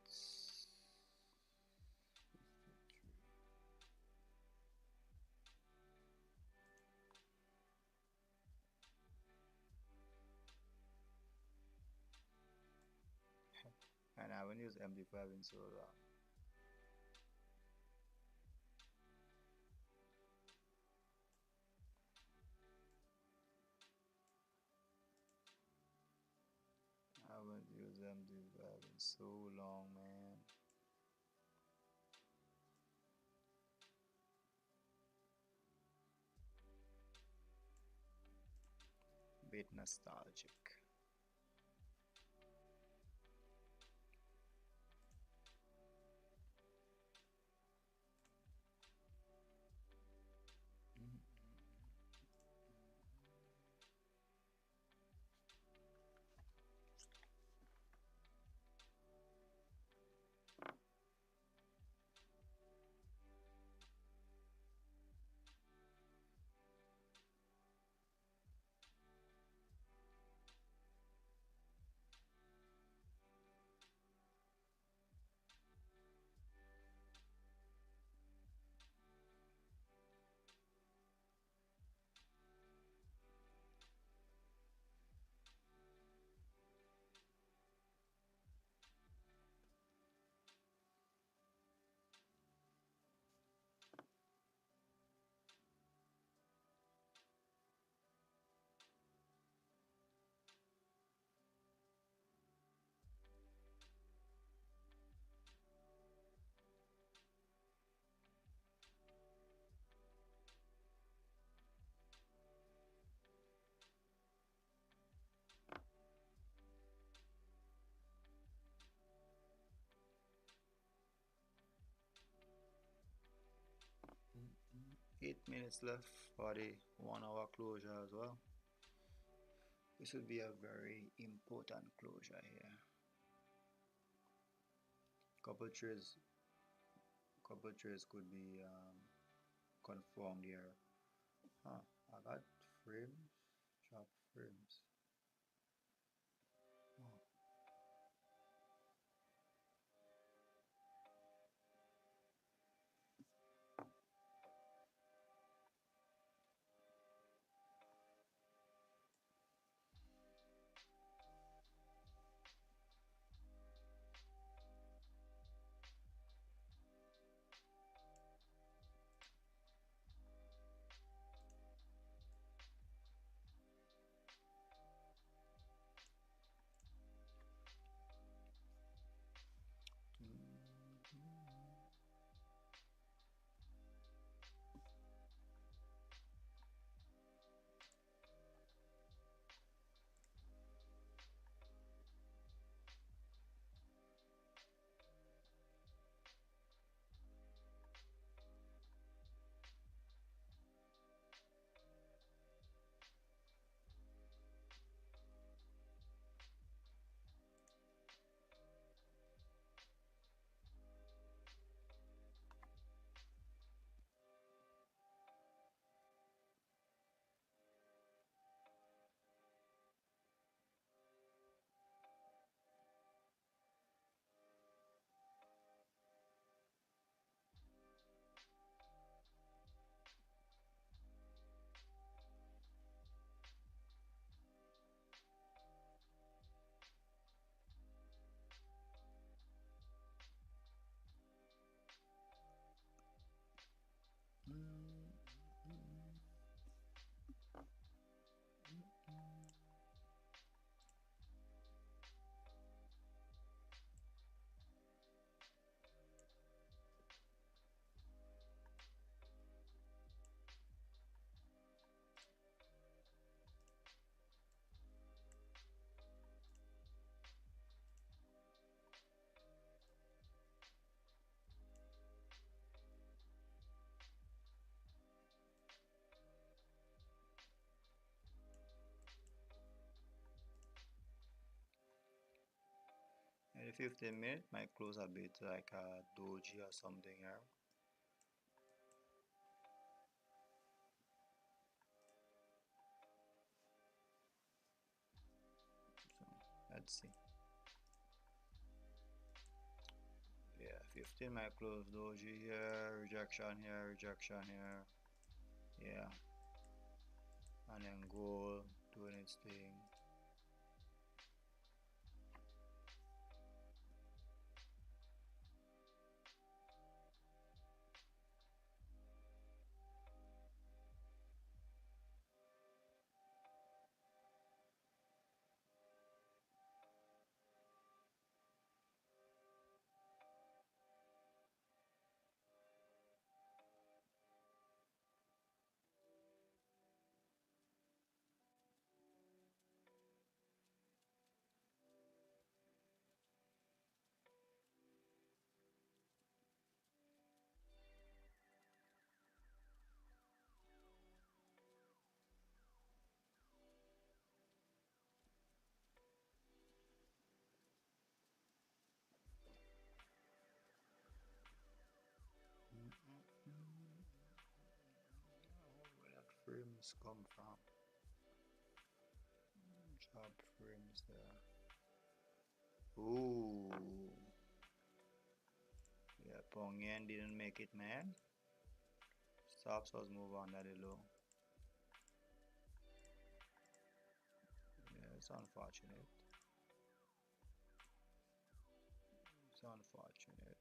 53. And I haven't used MD5 in so long. I haven't used MD5 in so long, man. Bit nostalgic. Mm-hmm. 8 minutes left for the 1 hour closure as well. This would be a very important closure here. Couple trades could be confirmed here. Huh, I got frames, drop frames. Oh. the 15 minute might close a bit like a doji or something here. So let's see. Yeah, 15 might close doji here, rejection here, rejection here. Yeah, and then gold doing its thing. Where that frames come from? Job frames there. Ooh. Yeah, Pong Yen didn't make it, man. Stops was move on that low. Yeah, it's unfortunate. It's unfortunate.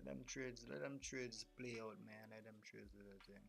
Let them trades play out, man. Let them trades do their thing.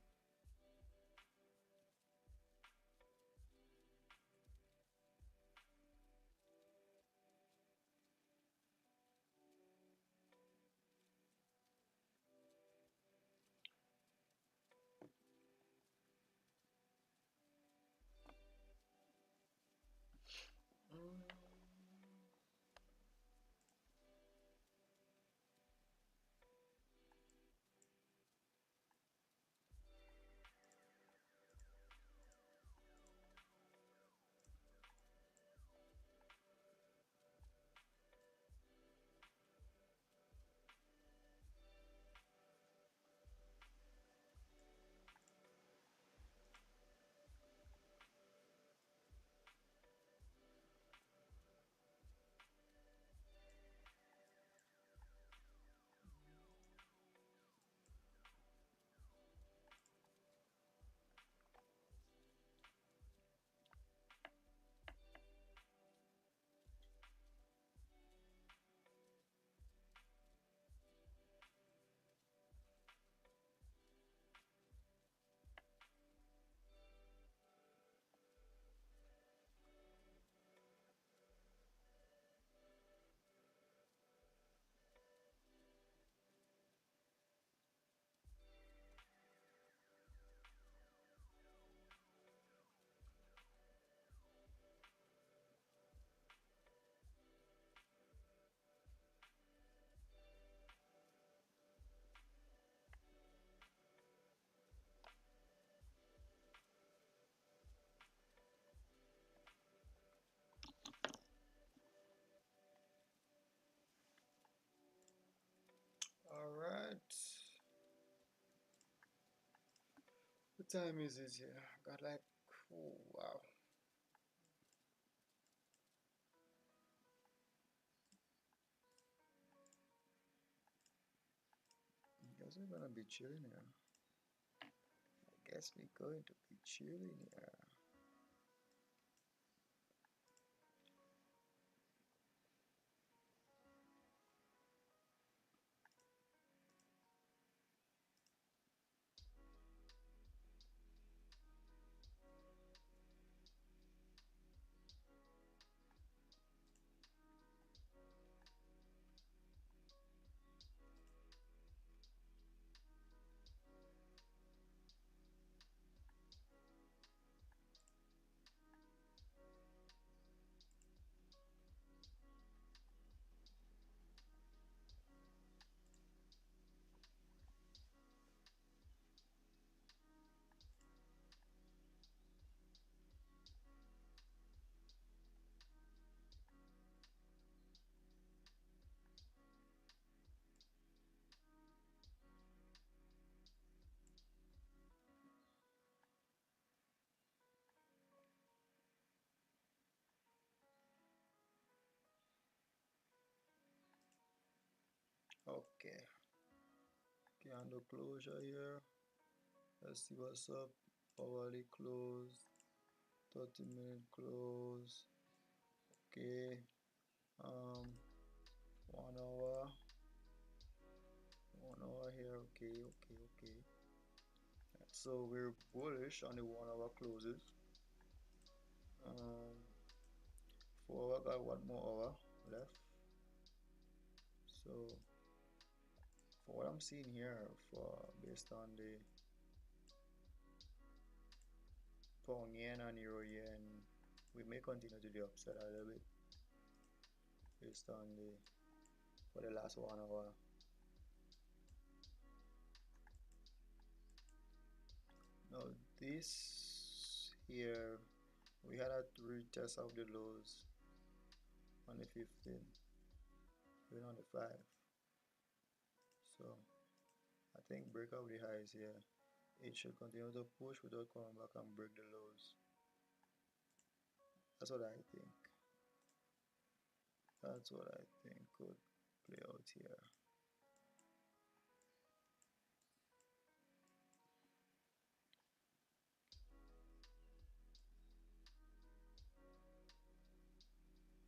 All right. What time is it here? Got like, oh wow. I guess we're gonna be chilling here. I guess we're going to be chilling here. Okay. Candle closure here. Let's see what's up. Hourly close. 30-minute close. Okay. 1 hour. 1 hour here. Okay. So we're bullish on the 1 hour closes. 4 hour got 1 more hour left. So for what I'm seeing here, based on the pound yen and euro yen, we may continue to the upside a little bit based on the for the last 1 hour. Now this here, we had a retest of the lows on the 15, even on the 5. So I think break out the highs here. It should continue to push without coming back and break the lows. That's what I think. That's what I think could play out here.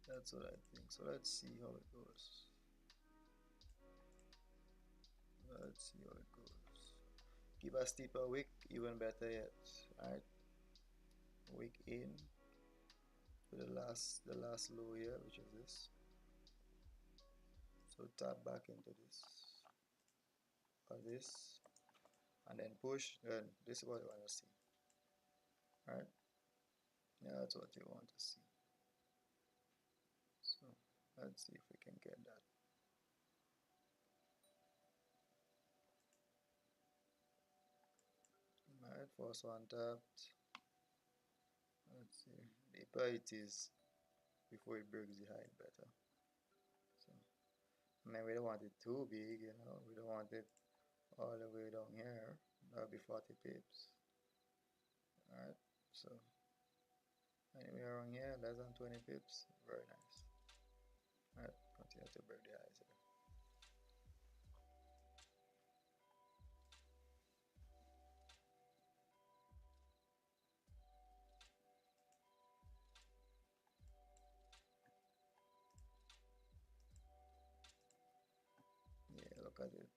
That's what I think. So let's see how it goes. Let's see how it goes. Give a steeper wick, even better yet. Alright. Wick in to the last low here, which is this. So tap back into this. Or this. And then push. Then this is what you want to see. Alright. Yeah, that's what you want to see. So let's see if we can get that. Alright, first one tapped. Let's see. Deeper it is before it breaks the high better. So I mean, we don't want it too big, you know. We don't want it all the way down here. That'll be 40 pips. Alright, so anywhere around here, less than 20 pips, very nice. Alright, continue to break the highs here. Yeah, look at it.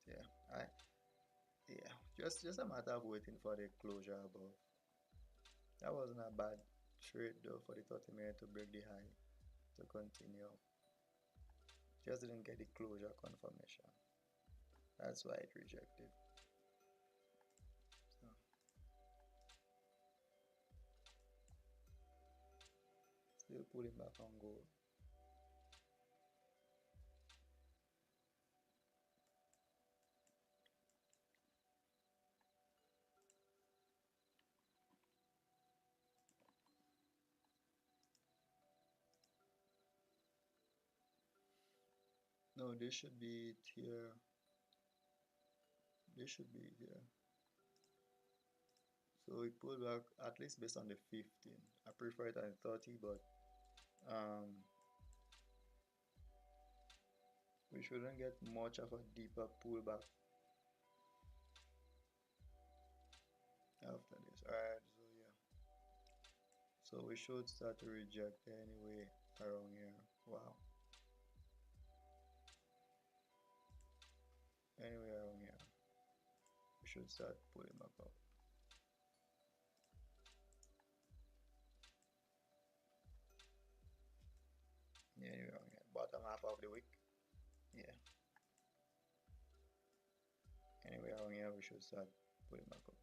Yeah, just a matter of waiting for the closure above. That wasn't a bad trade though for the 30-minute to break the high to continue. Just didn't get the closure confirmation. That's why it rejected. So still pulling back on gold. No, this should be it here. This should be it here. So we pulled back at least based on the 15. I prefer it at 30, but we shouldn't get much of a deeper pullback after this. Alright, so yeah. So we should start to reject anyway around here. Wow. Anyway around here. We should start pulling back up. Yeah, anyway around here. Bottom half of the week. Yeah. Anyway around here we should start pulling back up.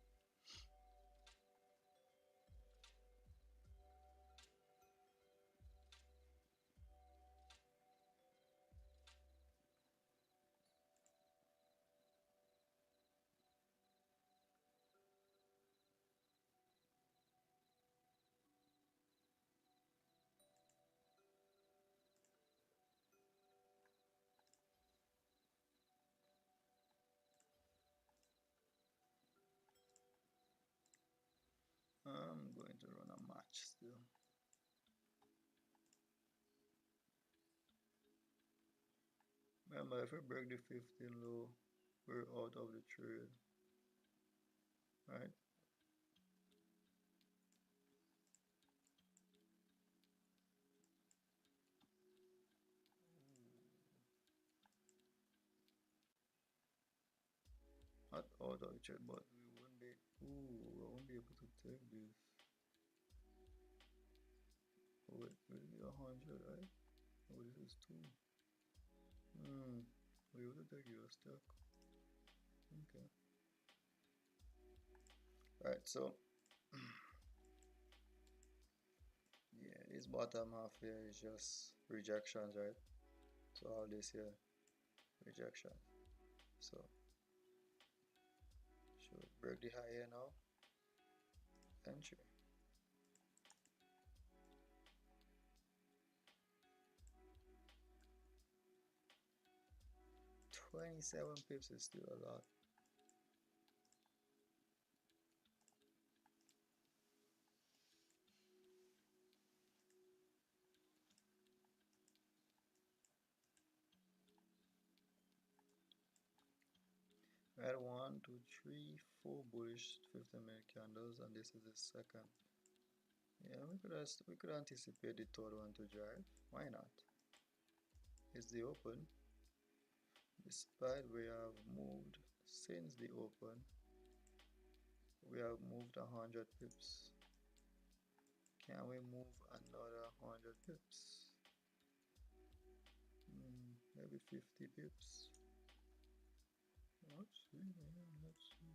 Remember, if we break the 15 low, we're out of the trade, right? Not out of the trade, but we won't be. Ooh, we won't be able to take this. Oh, wait, will it be 100, right? Oh, this is 2. We will take your stock. Okay. Right, so yeah, this bottom half here is just rejections, right? So all this here, rejection. So should break the high here now. Entry. 27 pips is still a lot. We had 1, 2, 3, 4 bullish 15-minute candles, and this is the second. Yeah, we could anticipate the third one to drive. Why not? It's the open. Despite we have moved since the open, we have moved 100 pips. Can we move another 100 pips? Maybe 50 pips. Let's see, man. Let's see.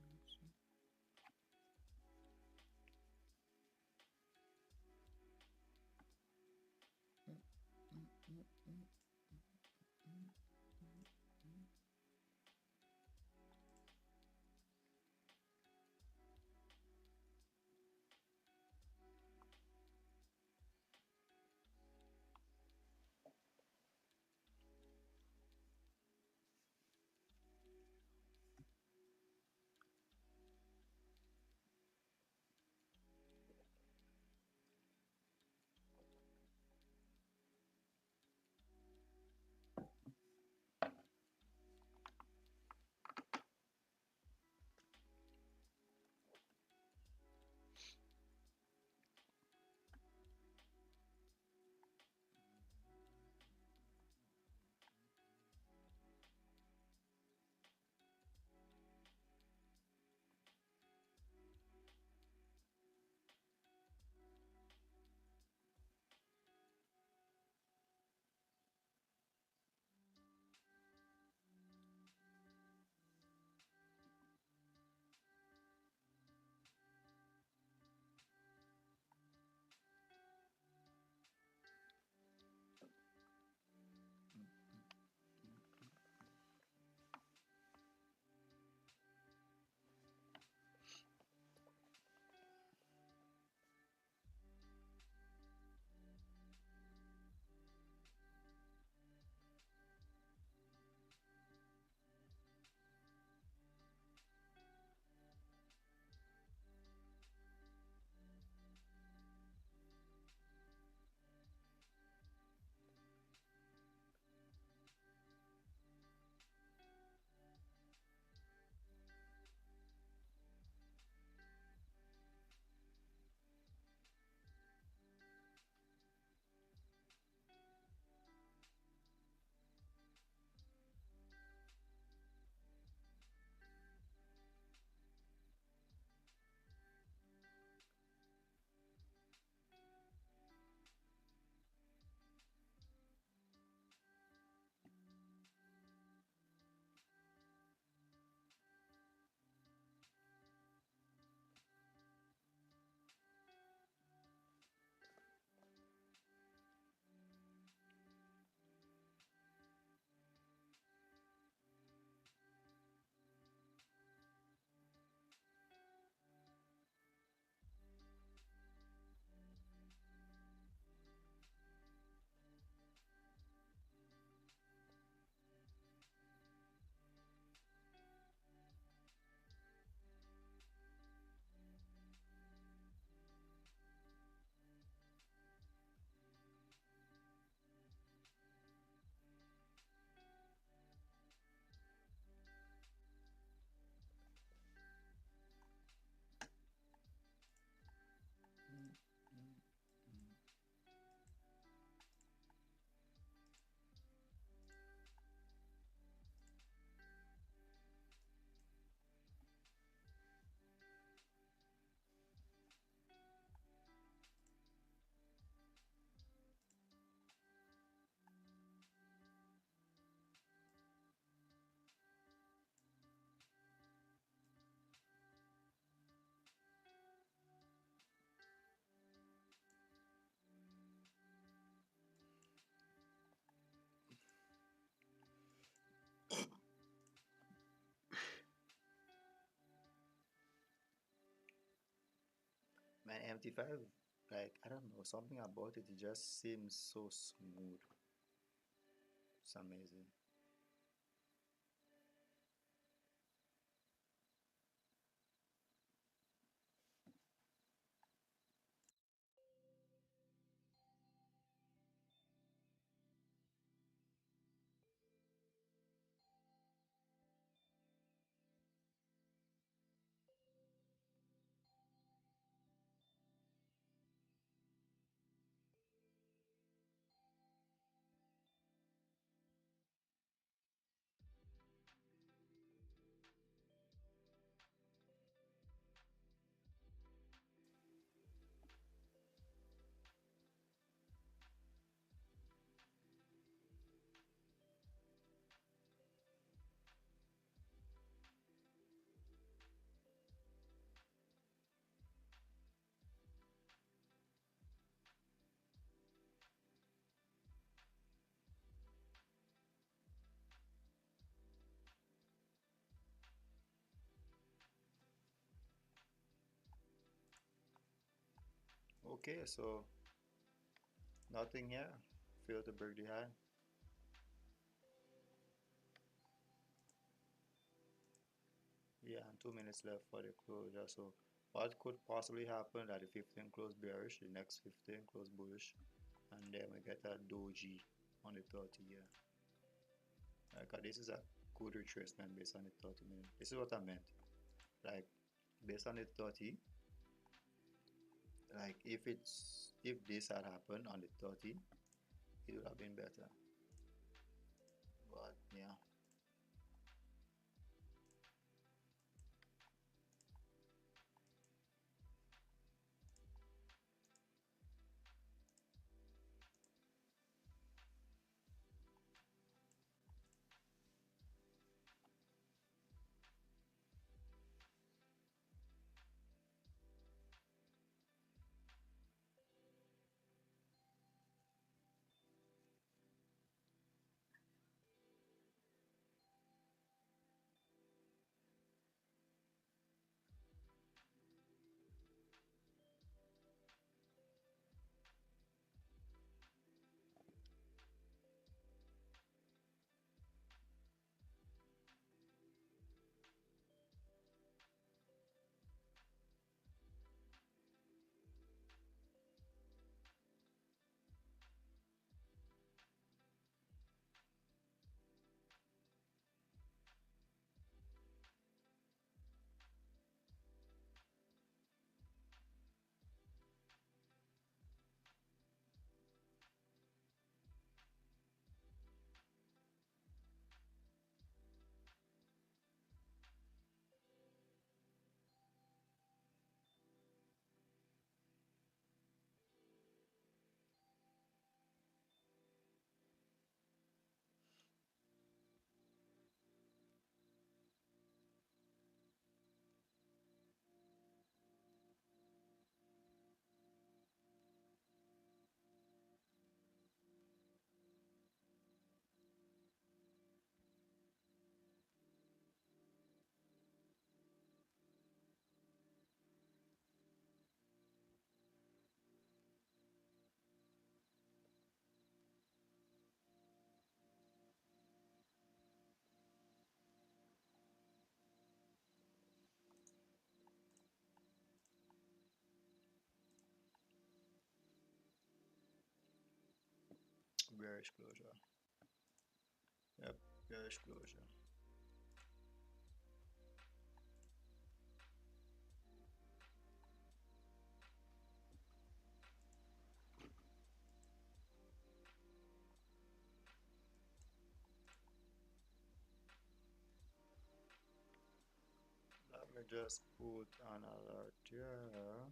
Man, MT5, like, I don't know, something about it, it just seems so smooth. It's amazing. Okay, so nothing here. Failed to break the high. Yeah, and 2 minutes left for the closure. So what could possibly happen that the 15 close bearish, the next 15 close bullish, and then we get a doji on the 30 here. Like this is a good retracement based on the 30 minute. This is what I meant. Like based on the 30, like if this had happened on the 30, it would have been better. But yeah. Bearish closure. Yep, bearish closure. Let me just put an alert here.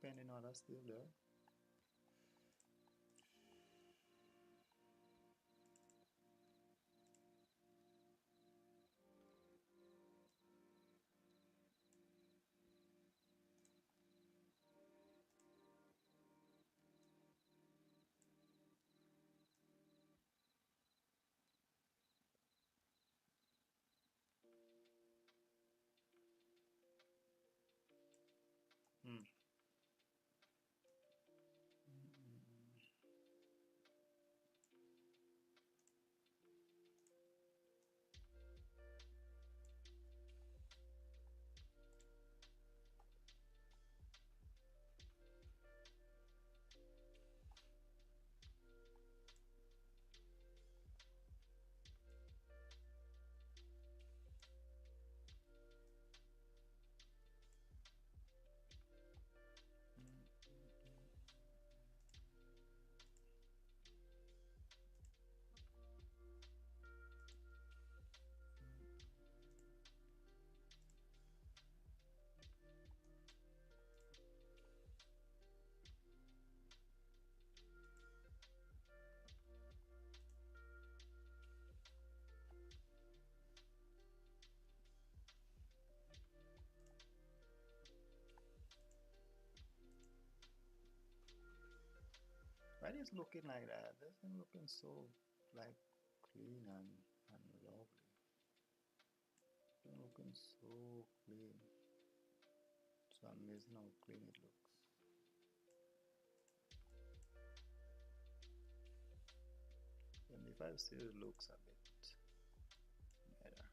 pending order still there. Hmm. Why is looking like that? Doesn't looking so like clean and lovely. It's looking so clean. It's amazing how clean it looks. And if I still looks a bit better.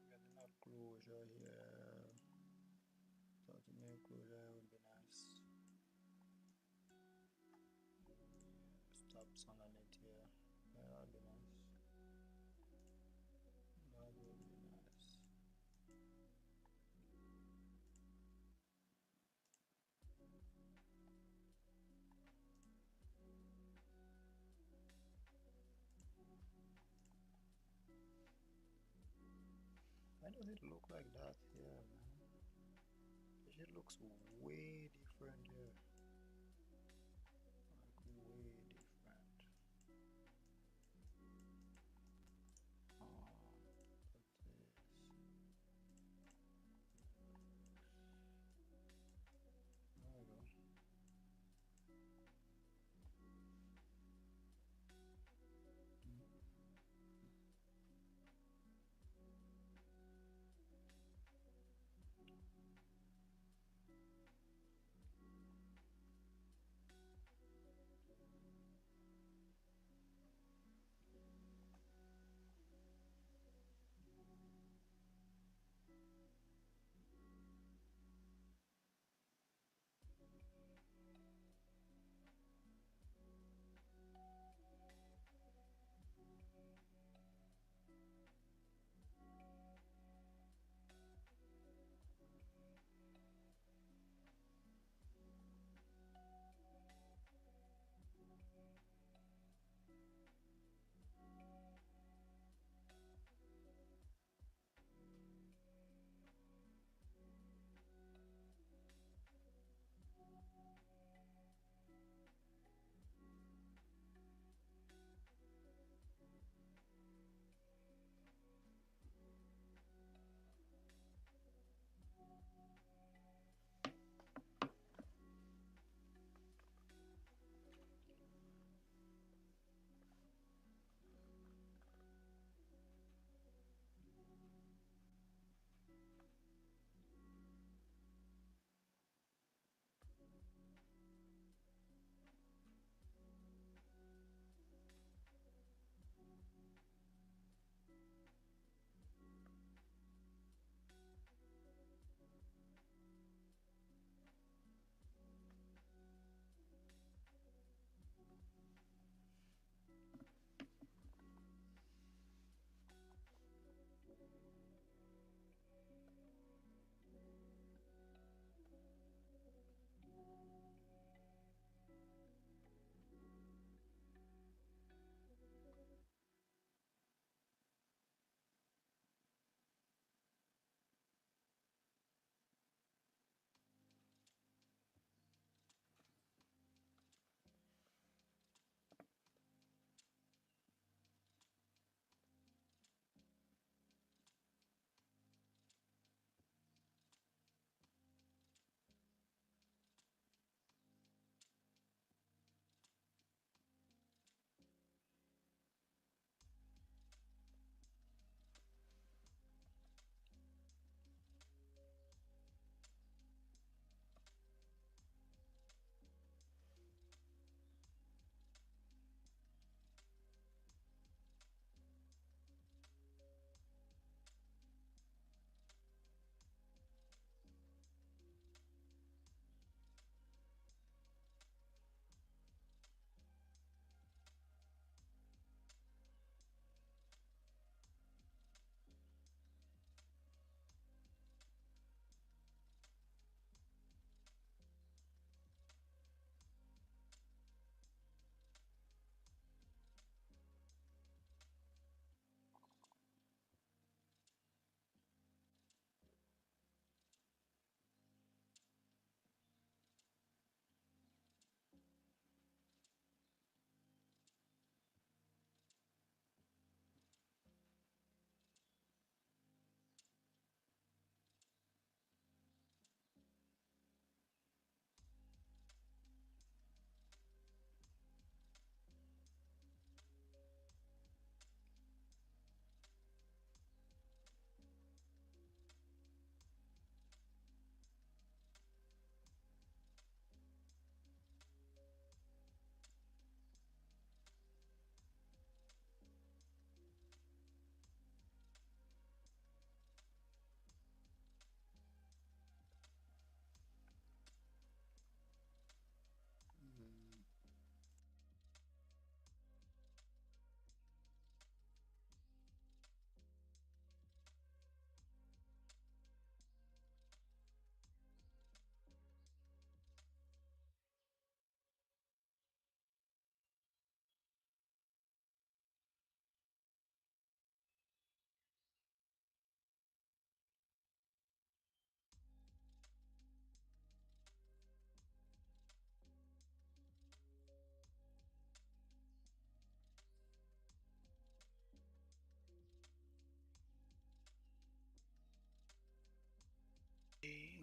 Getting a closure here. 30-minute closure would be nice. Stops underneath here. Yeah, that would be nice. That would be nice. Why does it look like that here, man? It looks way different here. Like way different. There we go.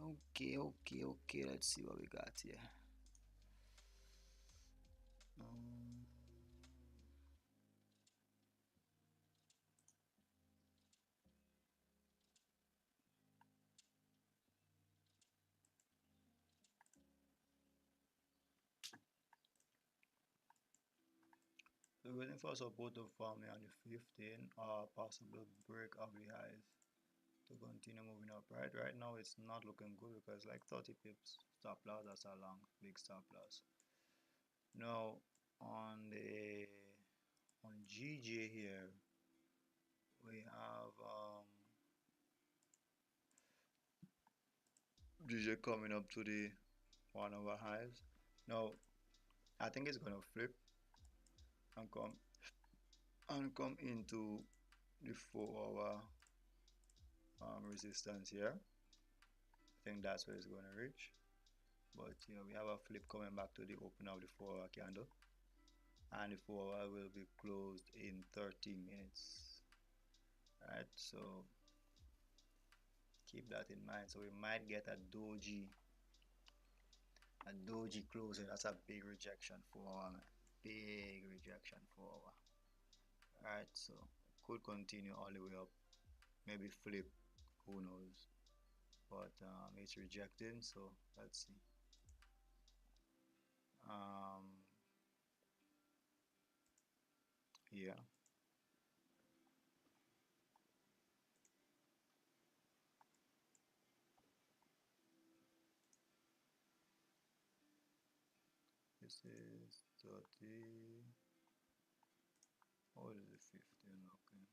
Okay, let's see what we got here. We're waiting for support to form on the 15 or possible break of the highs to continue moving up. Right now it's not looking good because like 30 pips stop loss. That's a long big stop loss. Now on GJ here we have GJ coming up to the 1 hour highs. Now I think it's gonna flip and come into the 4 hour resistance here. I think that's where it's going to reach. But you know, we have a flip coming back to the open of the 4 hour candle, and the 4 hour will be closed in 30 minutes. Right, so keep that in mind. So we might get a doji closing. That's a big rejection for our big rejection for our. Right, so could continue all the way up, maybe flip, who knows, but it's rejecting, so let's see. Yeah, this is 30. What is it, 15? Okay.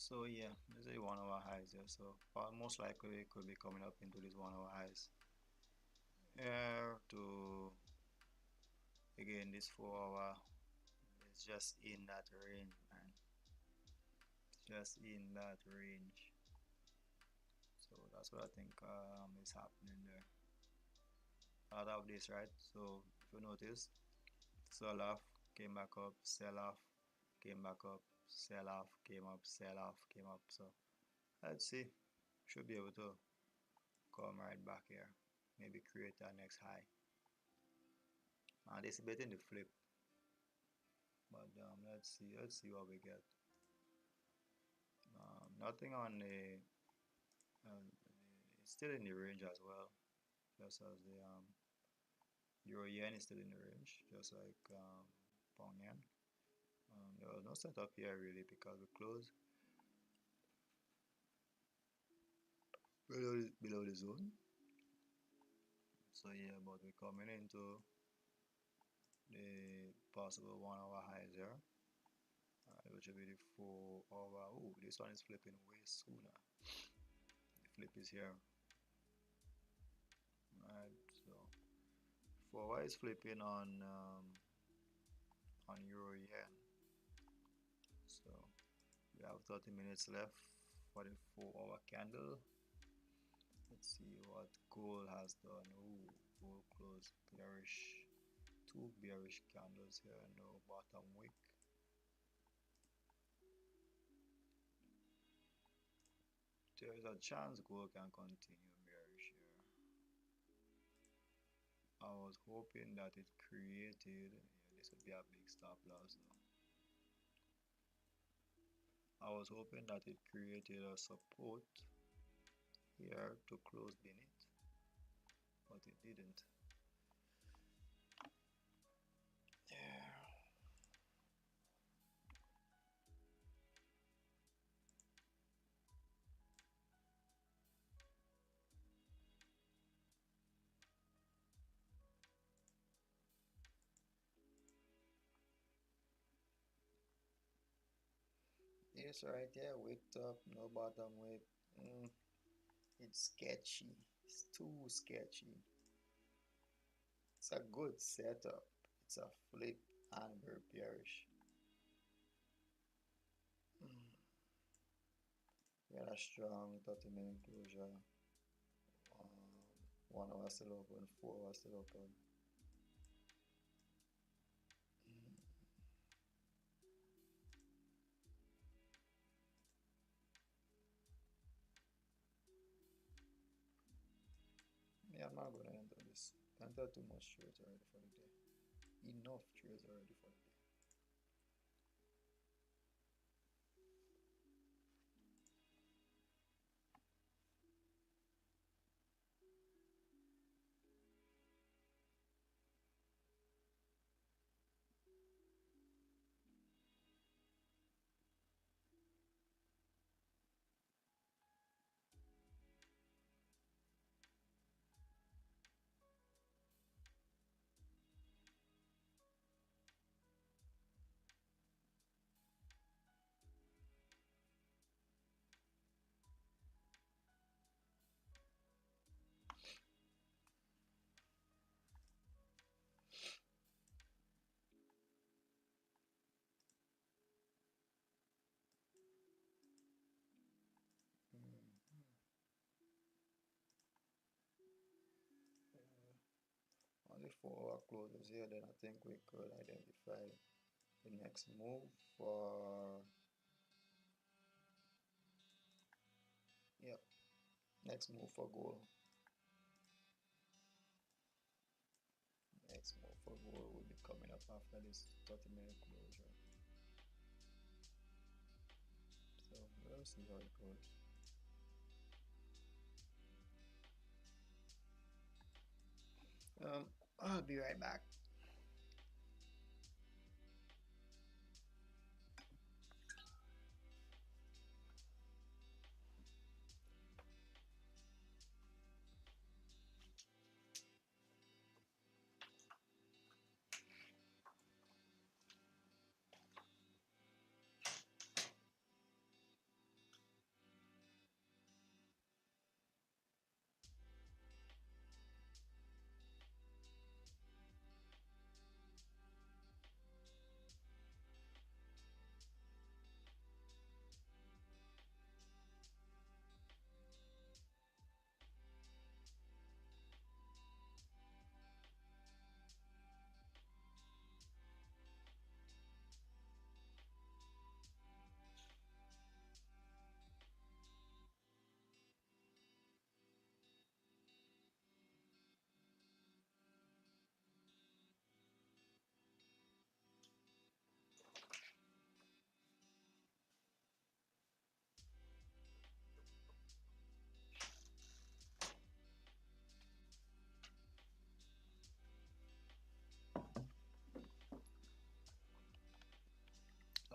So yeah, this is 1 hour highs there. So most likely it could be coming up into these 1 hour highs. Here to again this 4 hour is just in that range, man. Just in that range. So that's what I think is happening there. Out of this, right? So if you notice, sell off, came back up, sell off, came back up, sell off, came up, sell off, came up. So let's see, should be able to come right back here, maybe create our next high. Anticipating the flip, but let's see what we get. Nothing on the it's still in the range as well, just as the euro yen is still in the range, just like pound yen. There was no setup here really because we closed below the zone. So yeah, but we're coming into the possible 1 hour highs here, which will be the 4 hour. Oh, this one is flipping way sooner. The flip is here. Right, so 4 hour is flipping on euro yen. So we have 30 minutes left for the 4 hour candle. Let's see what gold has done. Ooh, gold closed bearish. Two bearish candles here, no bottom wick. There is a chance gold can continue bearish here. I was hoping that it created, yeah, this would be a big stop loss though. I was hoping that it created a support here to close beneath, but it didn't. Yes, right there, wicked up, no bottom wick. It's sketchy. It's too sketchy. It's a good setup. It's a flip and very bearish. We had a strong 30-minute closure. 1 hour still open, 4 hours still open. Yeah, I'm not gonna enter this. Enter too much trades already for the day. Enough trades already for the day. Only 4 hour closes here, then I think we could identify the next move for, yep, next move for gold. Next move for gold will be coming up after this 30-minute closure. So we'll see how it goes. I'll be right back.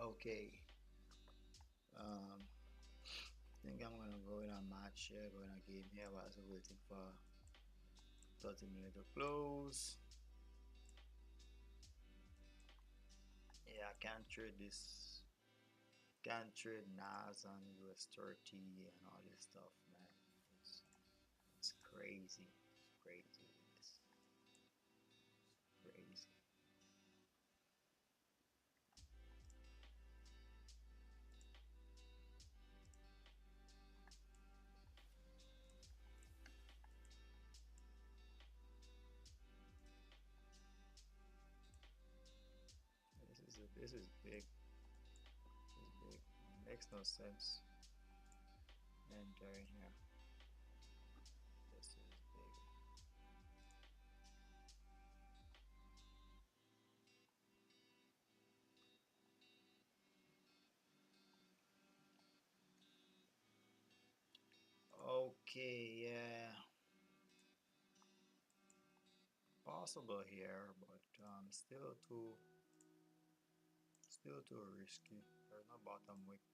Okay. I think I'm gonna go in a match here, go in a game here while I'm waiting for 30 minutes to close. Yeah, I can't trade this. Can't trade NAS on US 30 and all this stuff, man. It's crazy. It's crazy. It's crazy. This is big. This is big. Makes no sense entering here. This is big. Okay, yeah. Possible here, but still too risky. There's no bottom wick.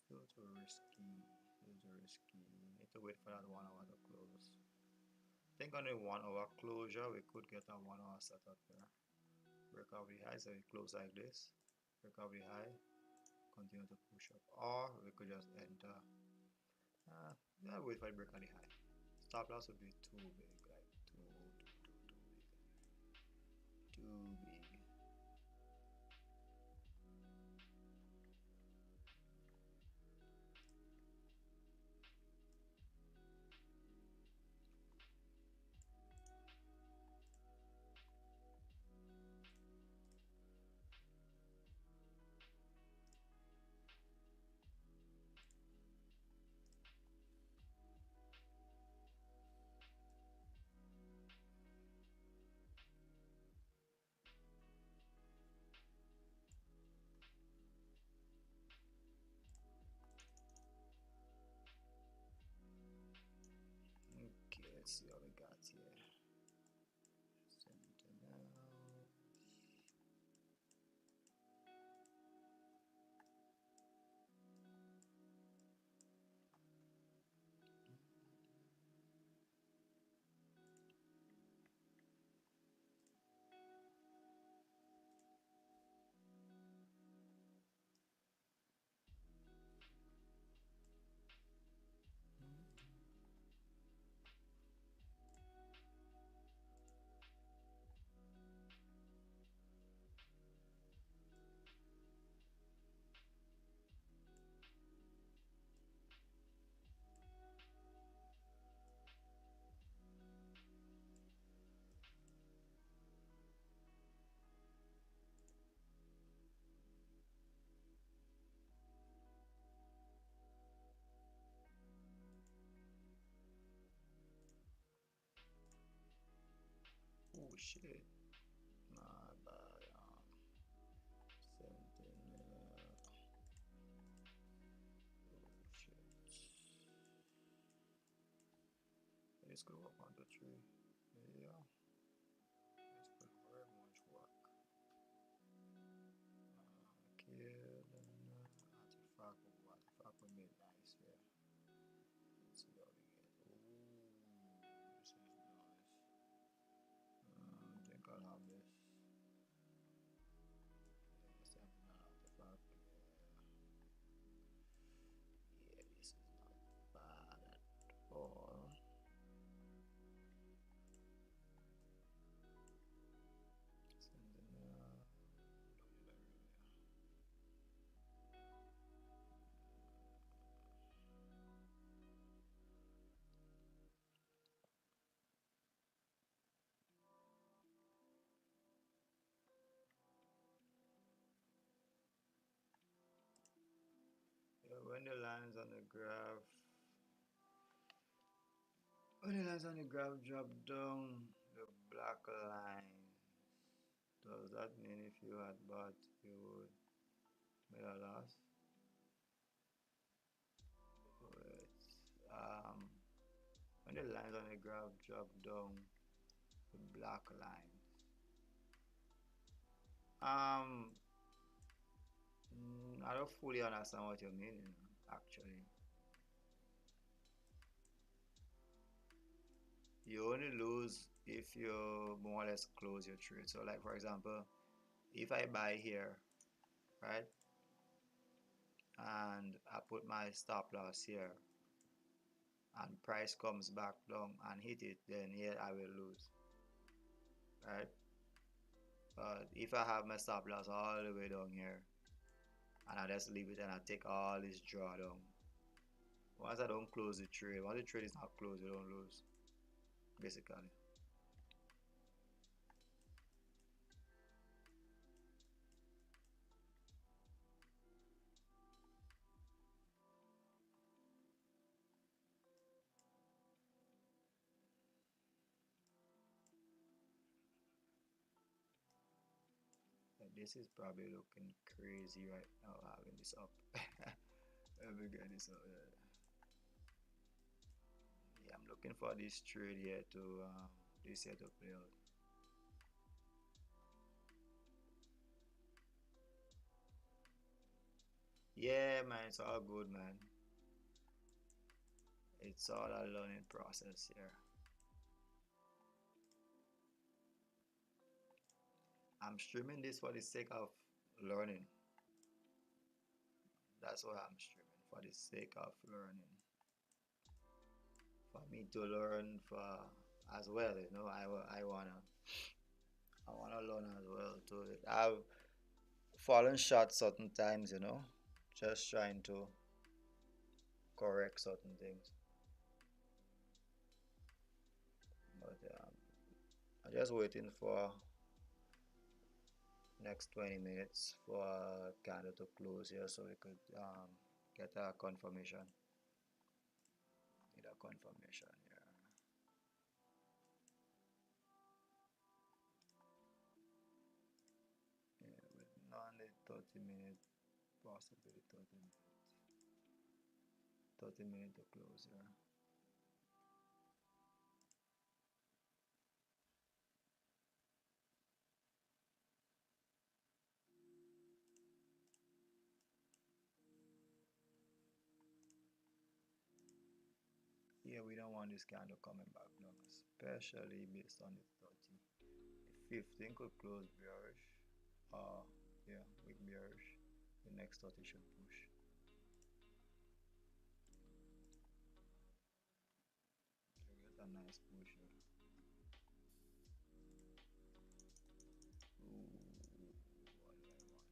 Still too risky. Still too risky. Need to wait for that 1 hour to close. I think on a 1 hour closure we could get a 1 hour setup here. Break out the high, so we close like this. Break out the high, continue to push up, or we could just enter. Yeah, wait for the break on the high. Stop loss would be too big, like too big. Too big. see what we got here. Sentinel. Oh shit. My bad. Sentinel. Oh shit. Let's go up on the tree. Yeah. It's put very much work. Kill artifact. Artifact we made nice here. Let's see what we get. Oh, this is nice. I think I'll have this. Sentinel artifact. Yeah, this is not bad at all. Sentinel. Yeah, when the lines on the graph drop down the black line, does that mean if you had bought you would make a loss? Wait, when the lines on the graph drop down the black line, I don't fully understand what you mean, actually. You only lose if you more or less close your trade. So like for example, if I buy here, right, and I put my stop loss here and price comes back down and hit it, then here I will lose, right? But if I have my stop loss all the way down here and I just leave it and I take all this drawdown, once I don't close the trade, once the trade is not closed, you don't lose, basically. This is probably looking crazy right now, having this up. Let me get this up. Yeah, I'm looking for this trade here to this here to play out. Yeah, man, it's all good, man. It's all a learning process here. I'm streaming this for the sake of learning. That's why I'm streaming, for the sake of learning. For me to learn for as well, you know. I wanna learn as well too. I've fallen short certain times, you know, just trying to correct certain things. But I'm just waiting for next 20 minutes for candle to close here so we could get a confirmation. Need a confirmation here. Yeah, with only 30 minutes, possibly 30 minutes. 30 minutes to close here. Yeah, we don't want this candle coming back down, especially based on the 30. The 15 could close bearish. Yeah, weak bearish. The next 30 should push. So we get a nice push here. Ooh, what do I want here?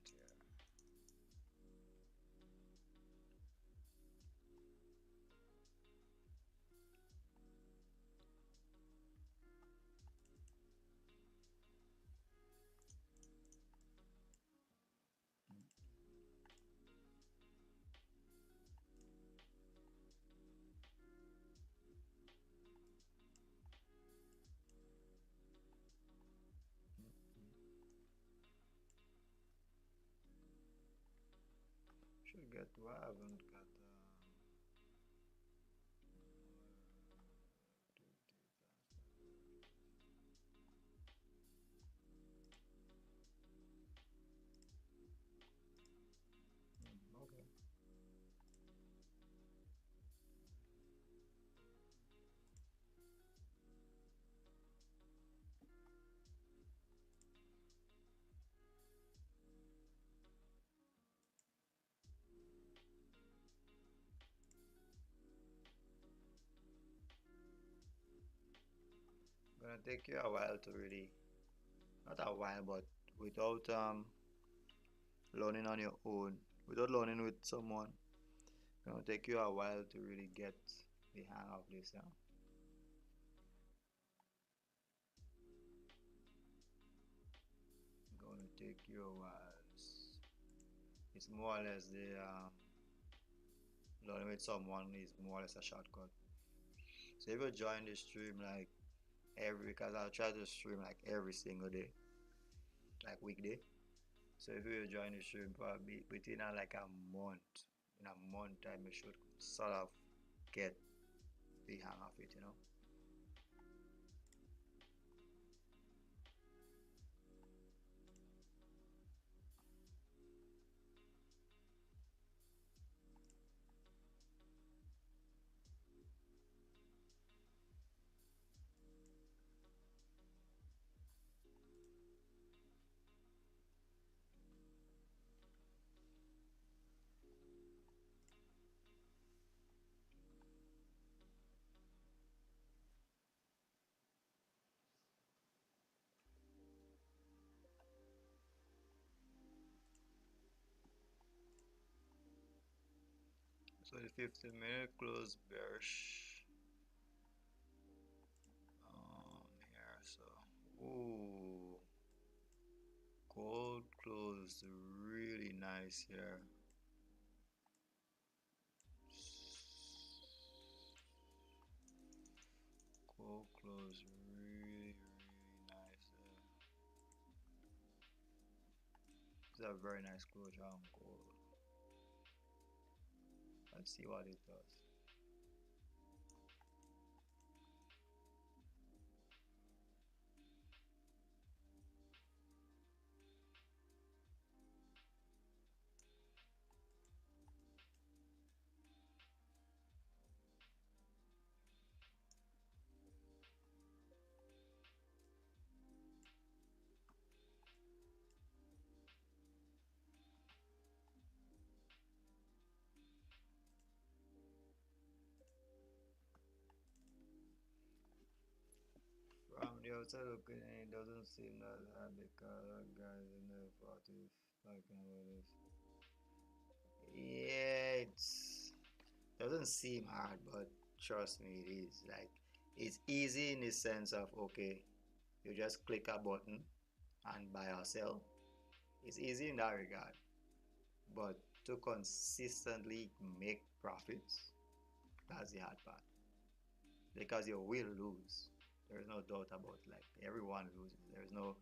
Should get to. I haven't got okay. Gonna take you a while to really, not a while, but without learning on your own, without learning with someone, gonna take you a while to really get the hang of this. Gonna take you a while. It's more or less the learning with someone is more or less a shortcut. So if you join the stream like because I'll try to stream like every single day, like weekday. So if you join the stream probably within like a month, in a month time you should sort of get the hang of it. So the 15-minute close bearish here. So ooh, gold closed really nice here. Gold closed really nice there. It's a very nice closure on gold. Let's see what it does. From the outside looking in, it doesn't seem that hard because guys in the 40s talking about this. Yeah, it's doesn't seem hard, but trust me, it is. Like it's easy in the sense of okay, you just click a button and buy or sell. It's easy in that regard, but to consistently make profits, that's the hard part because you will lose. There's no doubt about it. Like everyone loses. There's no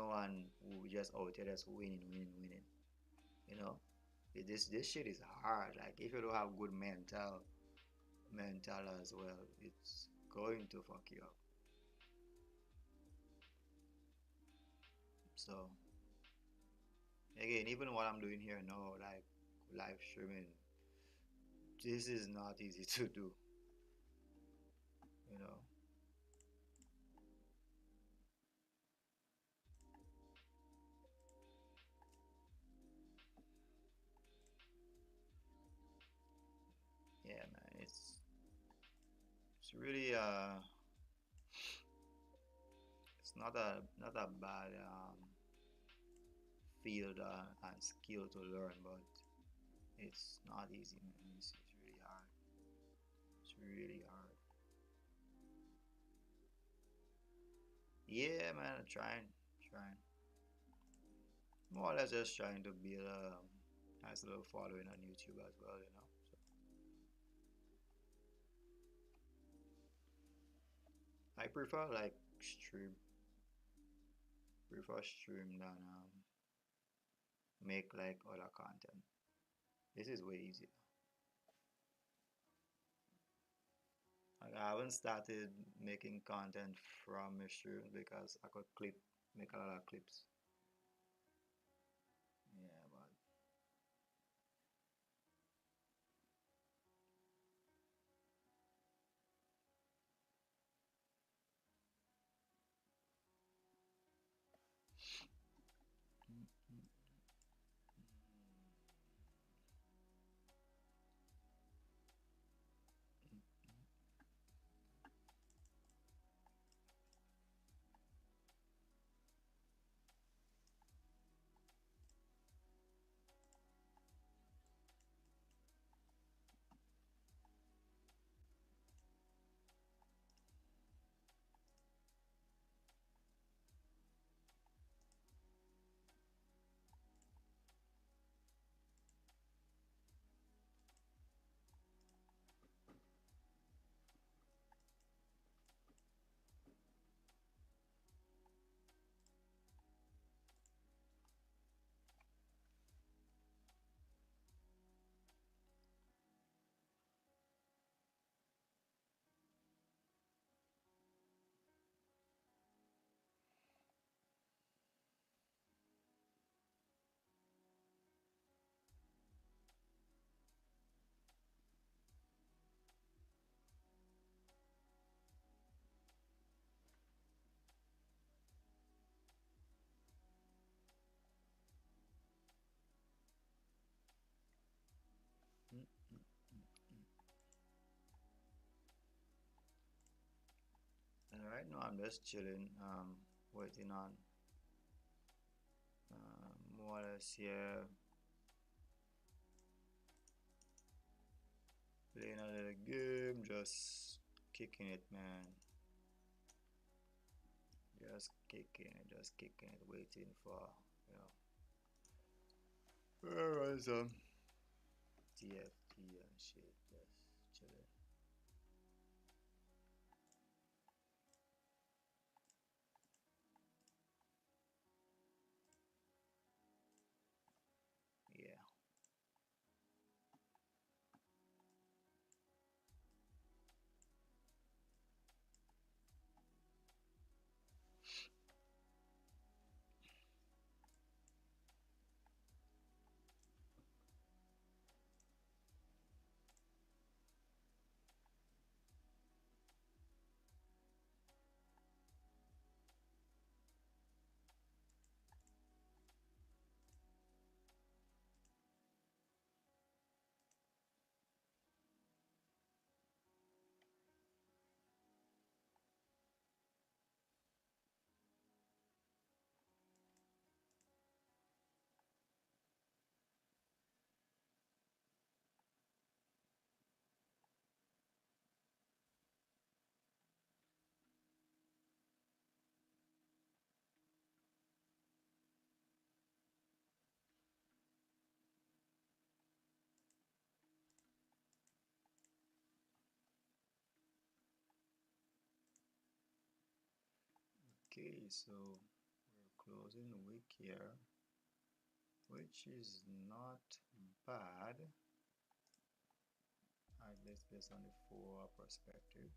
one who just out there just winning. You know, this shit is hard. Like if you don't have good mental as well, it's going to fuck you up. So again, even what I'm doing here now, like live streaming, this is not easy to do. really it's not a bad field and skill to learn, but it's not easy, man. It's really hard. It's really hard. Yeah, man, I'm trying. More or less just trying to build a nice little following on YouTube as well, you know. So I stream, prefer stream than make like other content. This is way easier. Like I haven't started making content from a stream because I could make a lot of clips. Yeah, but mm, and right now I'm just chilling, waiting on more or less, yeah, playing a little game, just kicking it, man. Just kicking it, waiting for, you know, where was TFT and shit, just chilling. Yeah. Okay, so we're closing the week here, which is not bad, at least based on the 4 hour perspective.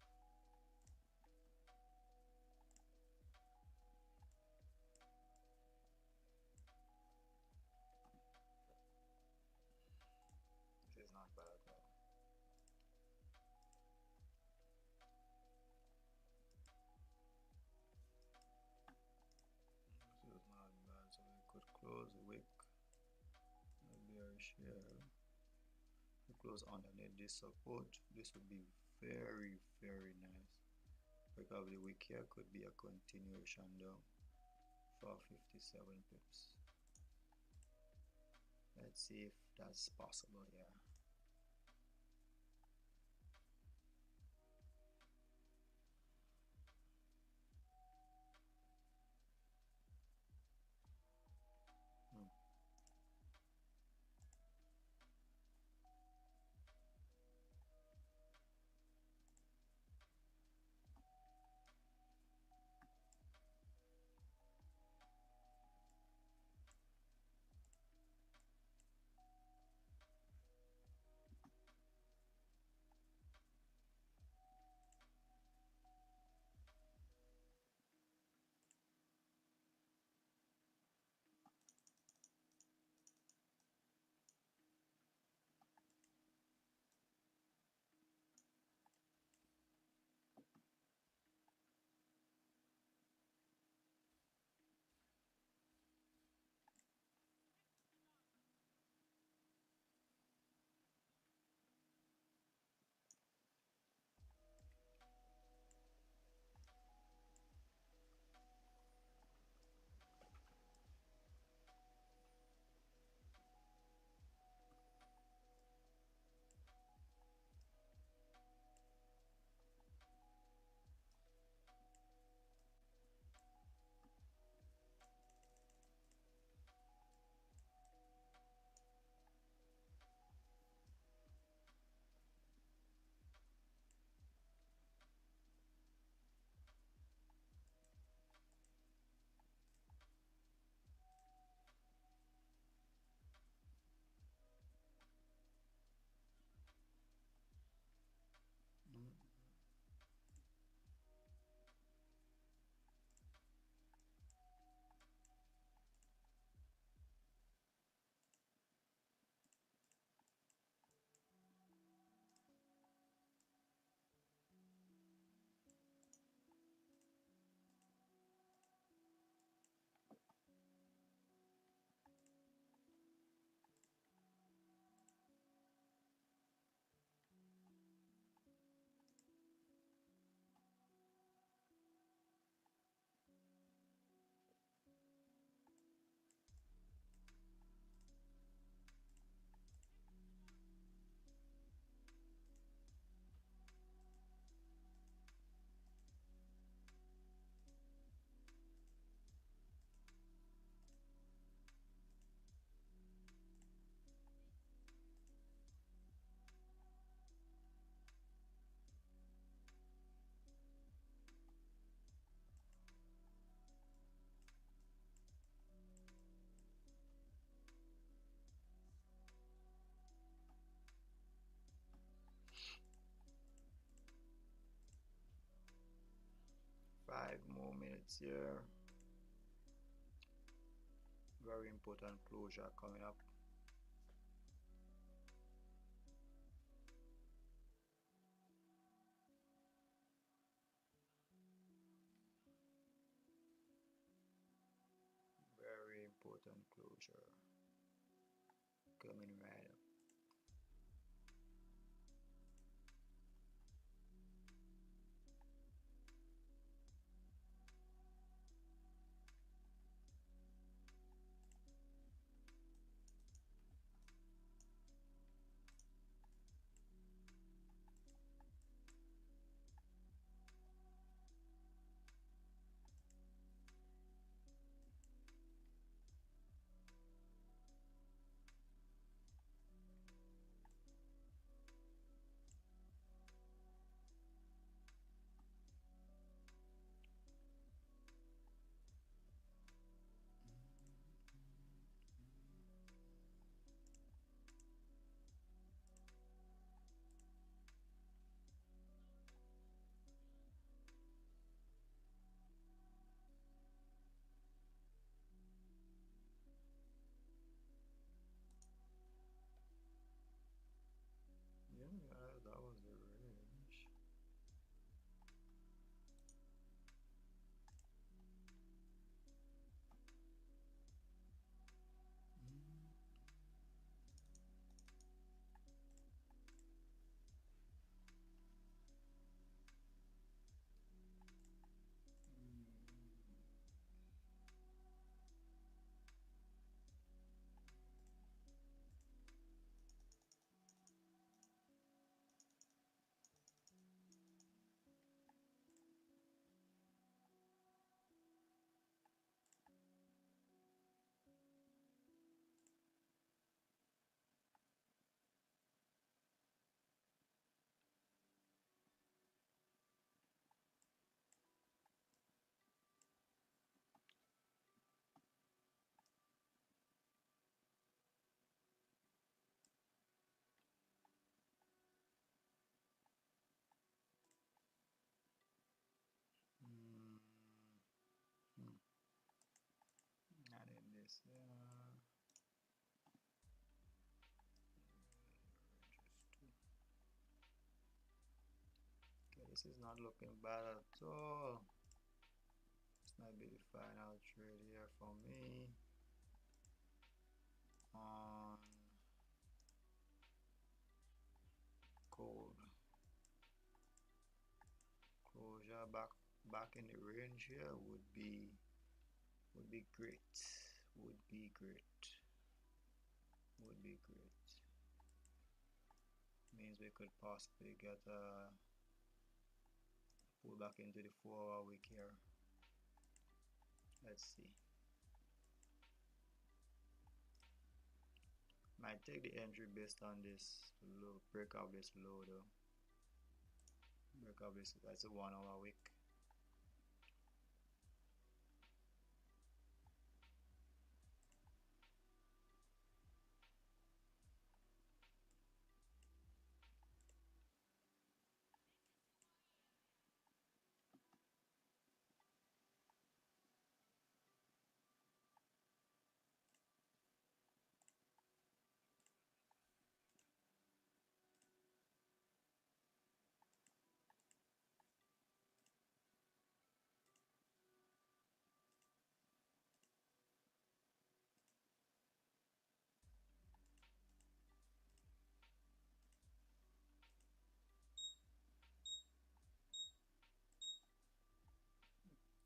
This is not bad at all. This is not bad, so we could close the week bearish here. We close underneath this support. This would be very, very nice. break of the week here could be a continuation down for 57 pips. Let's see if that's possible here. Hmm. Hmm. 5 more minutes here. Very important closure coming up. Very important closure coming right up. Okay, this is not looking bad at all. This might be the final trade here for me on gold. Closure back in the range here would be great. Would be great. Would be great. Means we could possibly get a pull back into the 4-hour wick here. Let's see. Might take the entry based on this low, break of this low though. Break of this, that's a 1-hour wick.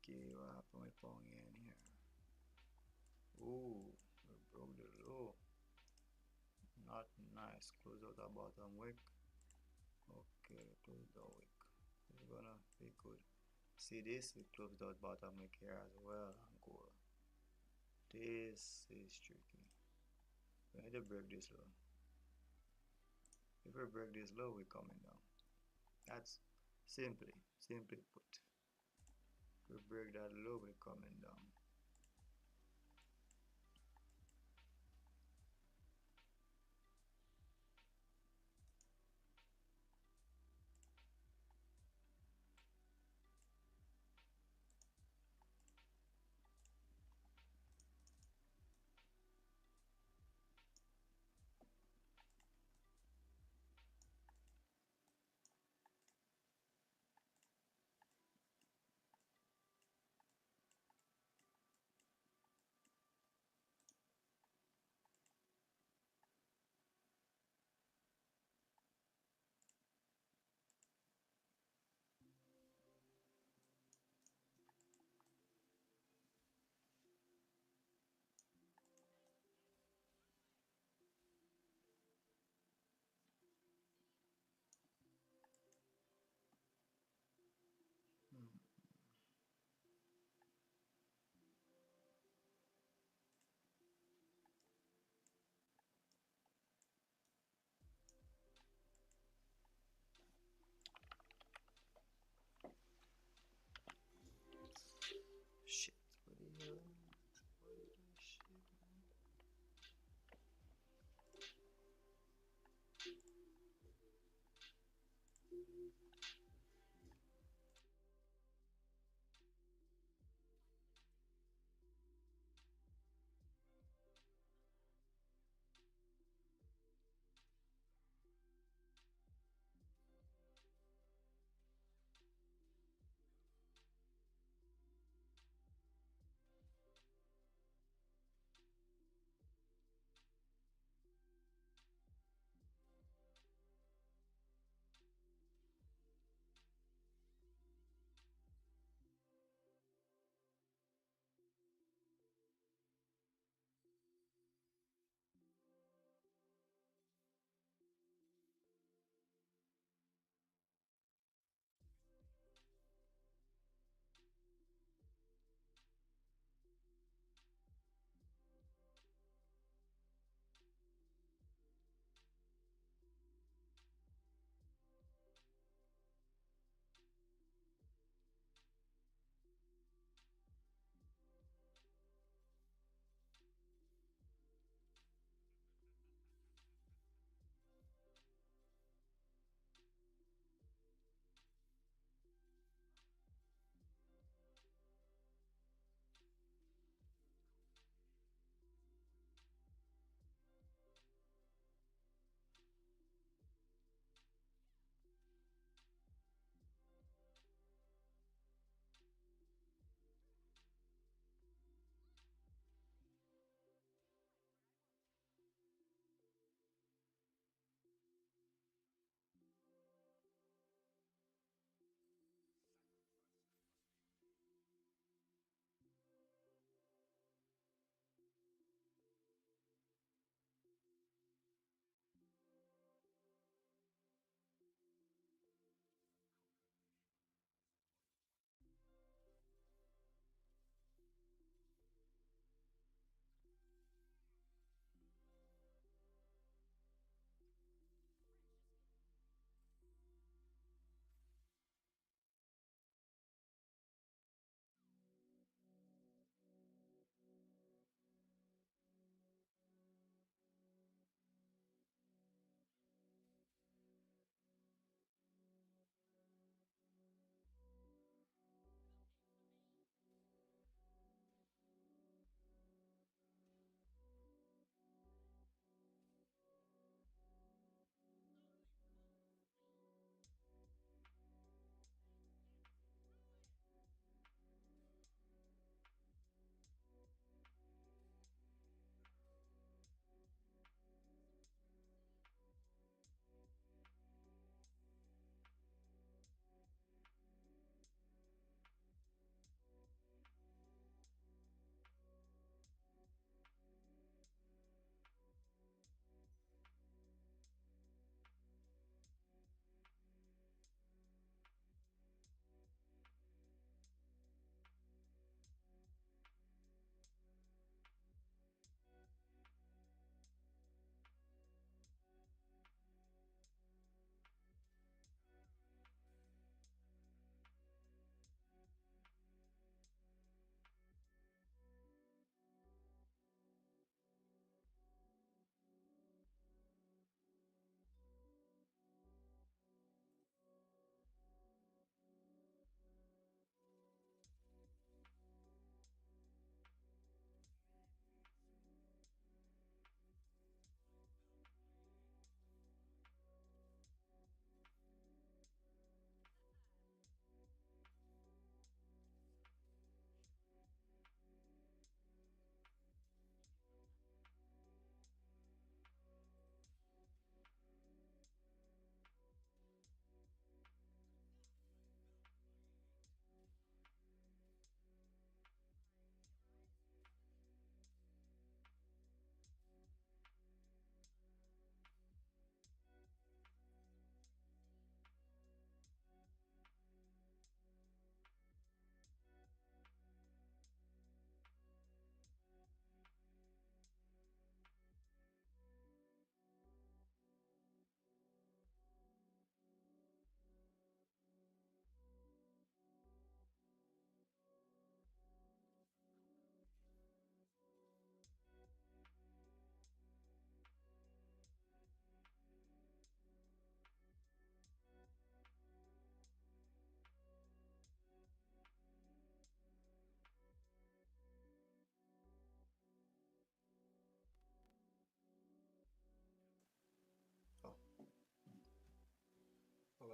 Okay, what happened with pound yen here? Ooh, we broke the low. Not nice. Close out the bottom wick. Okay, close the wick. It's gonna be good. See this? We closed out bottom wick here as well. Angola. This is tricky. We need to break this low. If we break this low, we're coming down. That's simply put. If we break that low, we're coming down.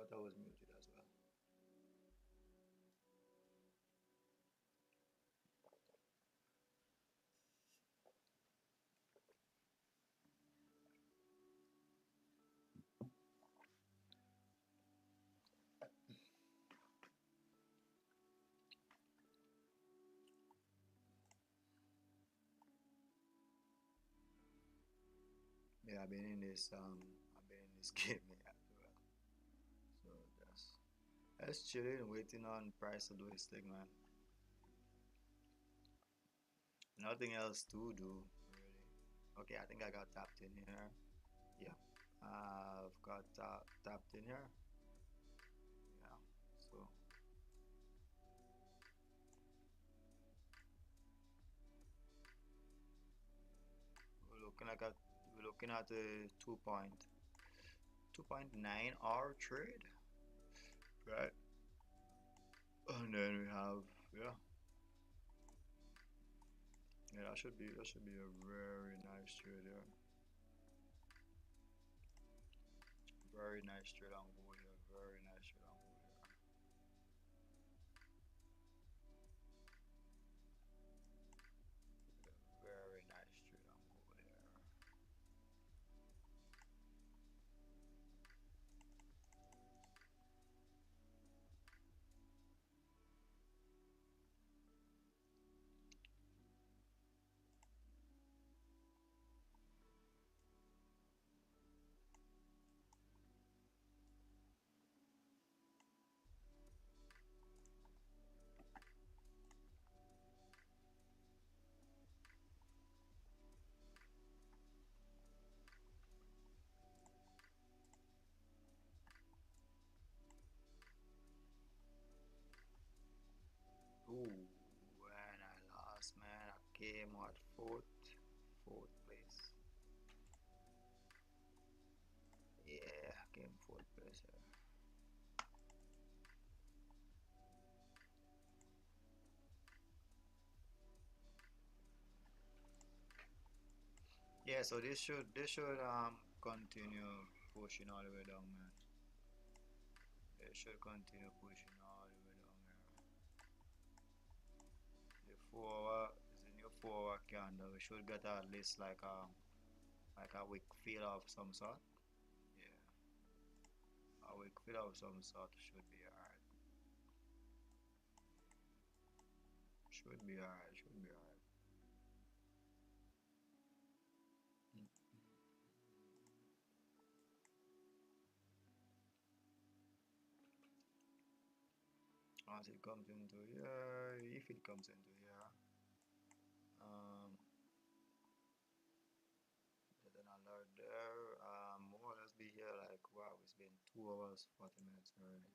thought I was muted as well. Yeah, I've been in this game as well. So just chilling, waiting on price to do his thing, man. Nothing else to do, really. Okay, I think I got tapped in here. Yeah, I've got tapped in here. Yeah, so we're looking at a 2.9 hour trade, right? And then we have yeah, that should be a very nice trade there. Very nice trade on board here. Very nice trade on board here. Very nice trade on board here. Ooh, when I lost, man, I came at fourth place. Yeah, I came fourth place here. Yeah, so this should continue pushing all the way down, man. It should continue pushing all the way down here. The 4 hour is the new 4 hour candle. We should get at least like a wick feel of some sort. Yeah, a wick feel of some sort should be alright. Should be alright. Should be alright. Once it comes into here, if it comes into here, um, there's an alert there. More or less be here like wow, it's been 2 hours, 40 minutes already.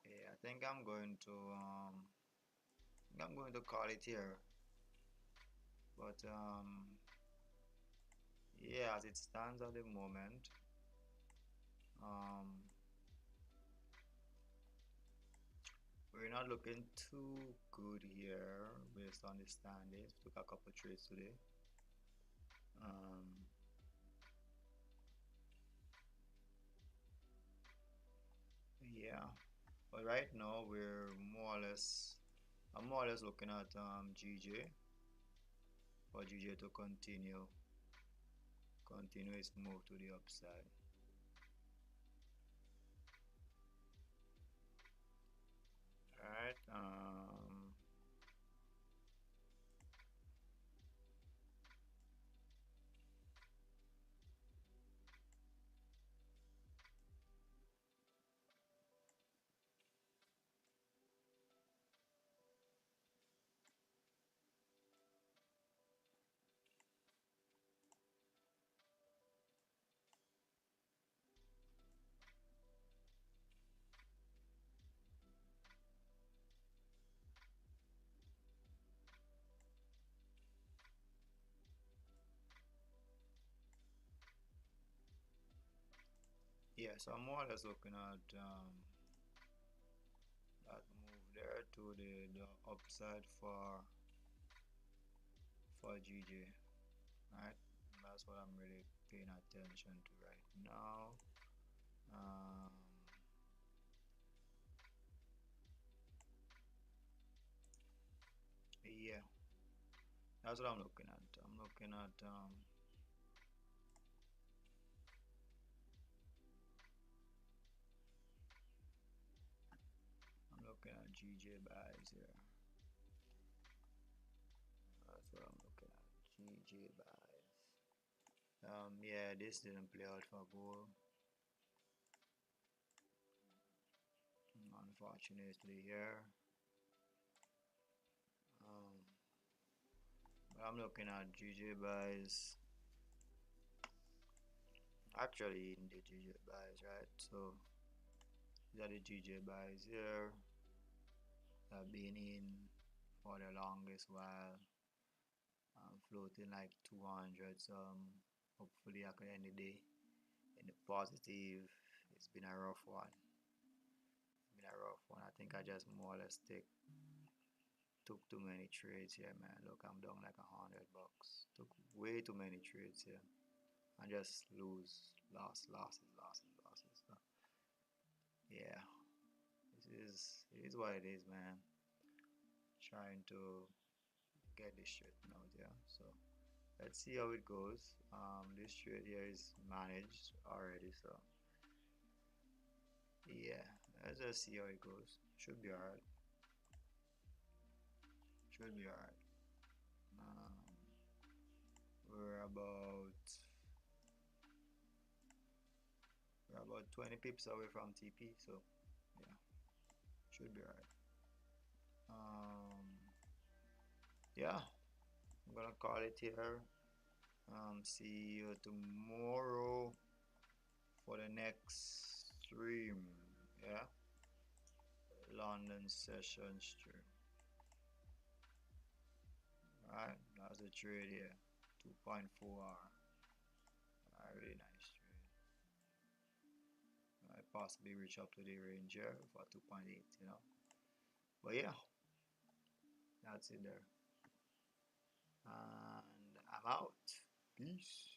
Yeah, I'm going to call it here. But yeah, as it stands at the moment, um, we're not looking too good here based on the standings. Took a couple trades today. Um, yeah, but right now I'm more or less looking at GJ for GJ to continue its move to the upside. All right. Yeah, so I'm more or less looking at that move there to the upside for GJ. Right, that's what I'm really paying attention to right now. Yeah, that's what I'm looking at. I'm looking at GJ buys here. That's what I'm looking at. GJ buys. Yeah, this didn't play out for gold. Unfortunately here. But I'm looking at GJ buys. Actually in the GJ buys, right? So these are the GJ buys here. I've been in for the longest while. I'm floating like 200, so hopefully I can end the day in the positive. It's been a rough one. I think I just more or less took too many trades here, man. Look, I'm down like $100. Took way too many trades here. I just losses. So, yeah, it is what it is, man. Trying to get this straightened out, yeah. So let's see how it goes. This trade here is managed already, so yeah, let's just see how it goes. Should be alright. We're about 20 pips away from TP, so yeah, should be alright. Yeah, I'm gonna call it here. See you tomorrow for the next stream. Yeah, London session stream. Alright, that's a trade here. 2.4 hour. Really nice trade. I possibly reach up to the range here for 2.8, you know. But yeah, that's it there. And I'm out. Peace.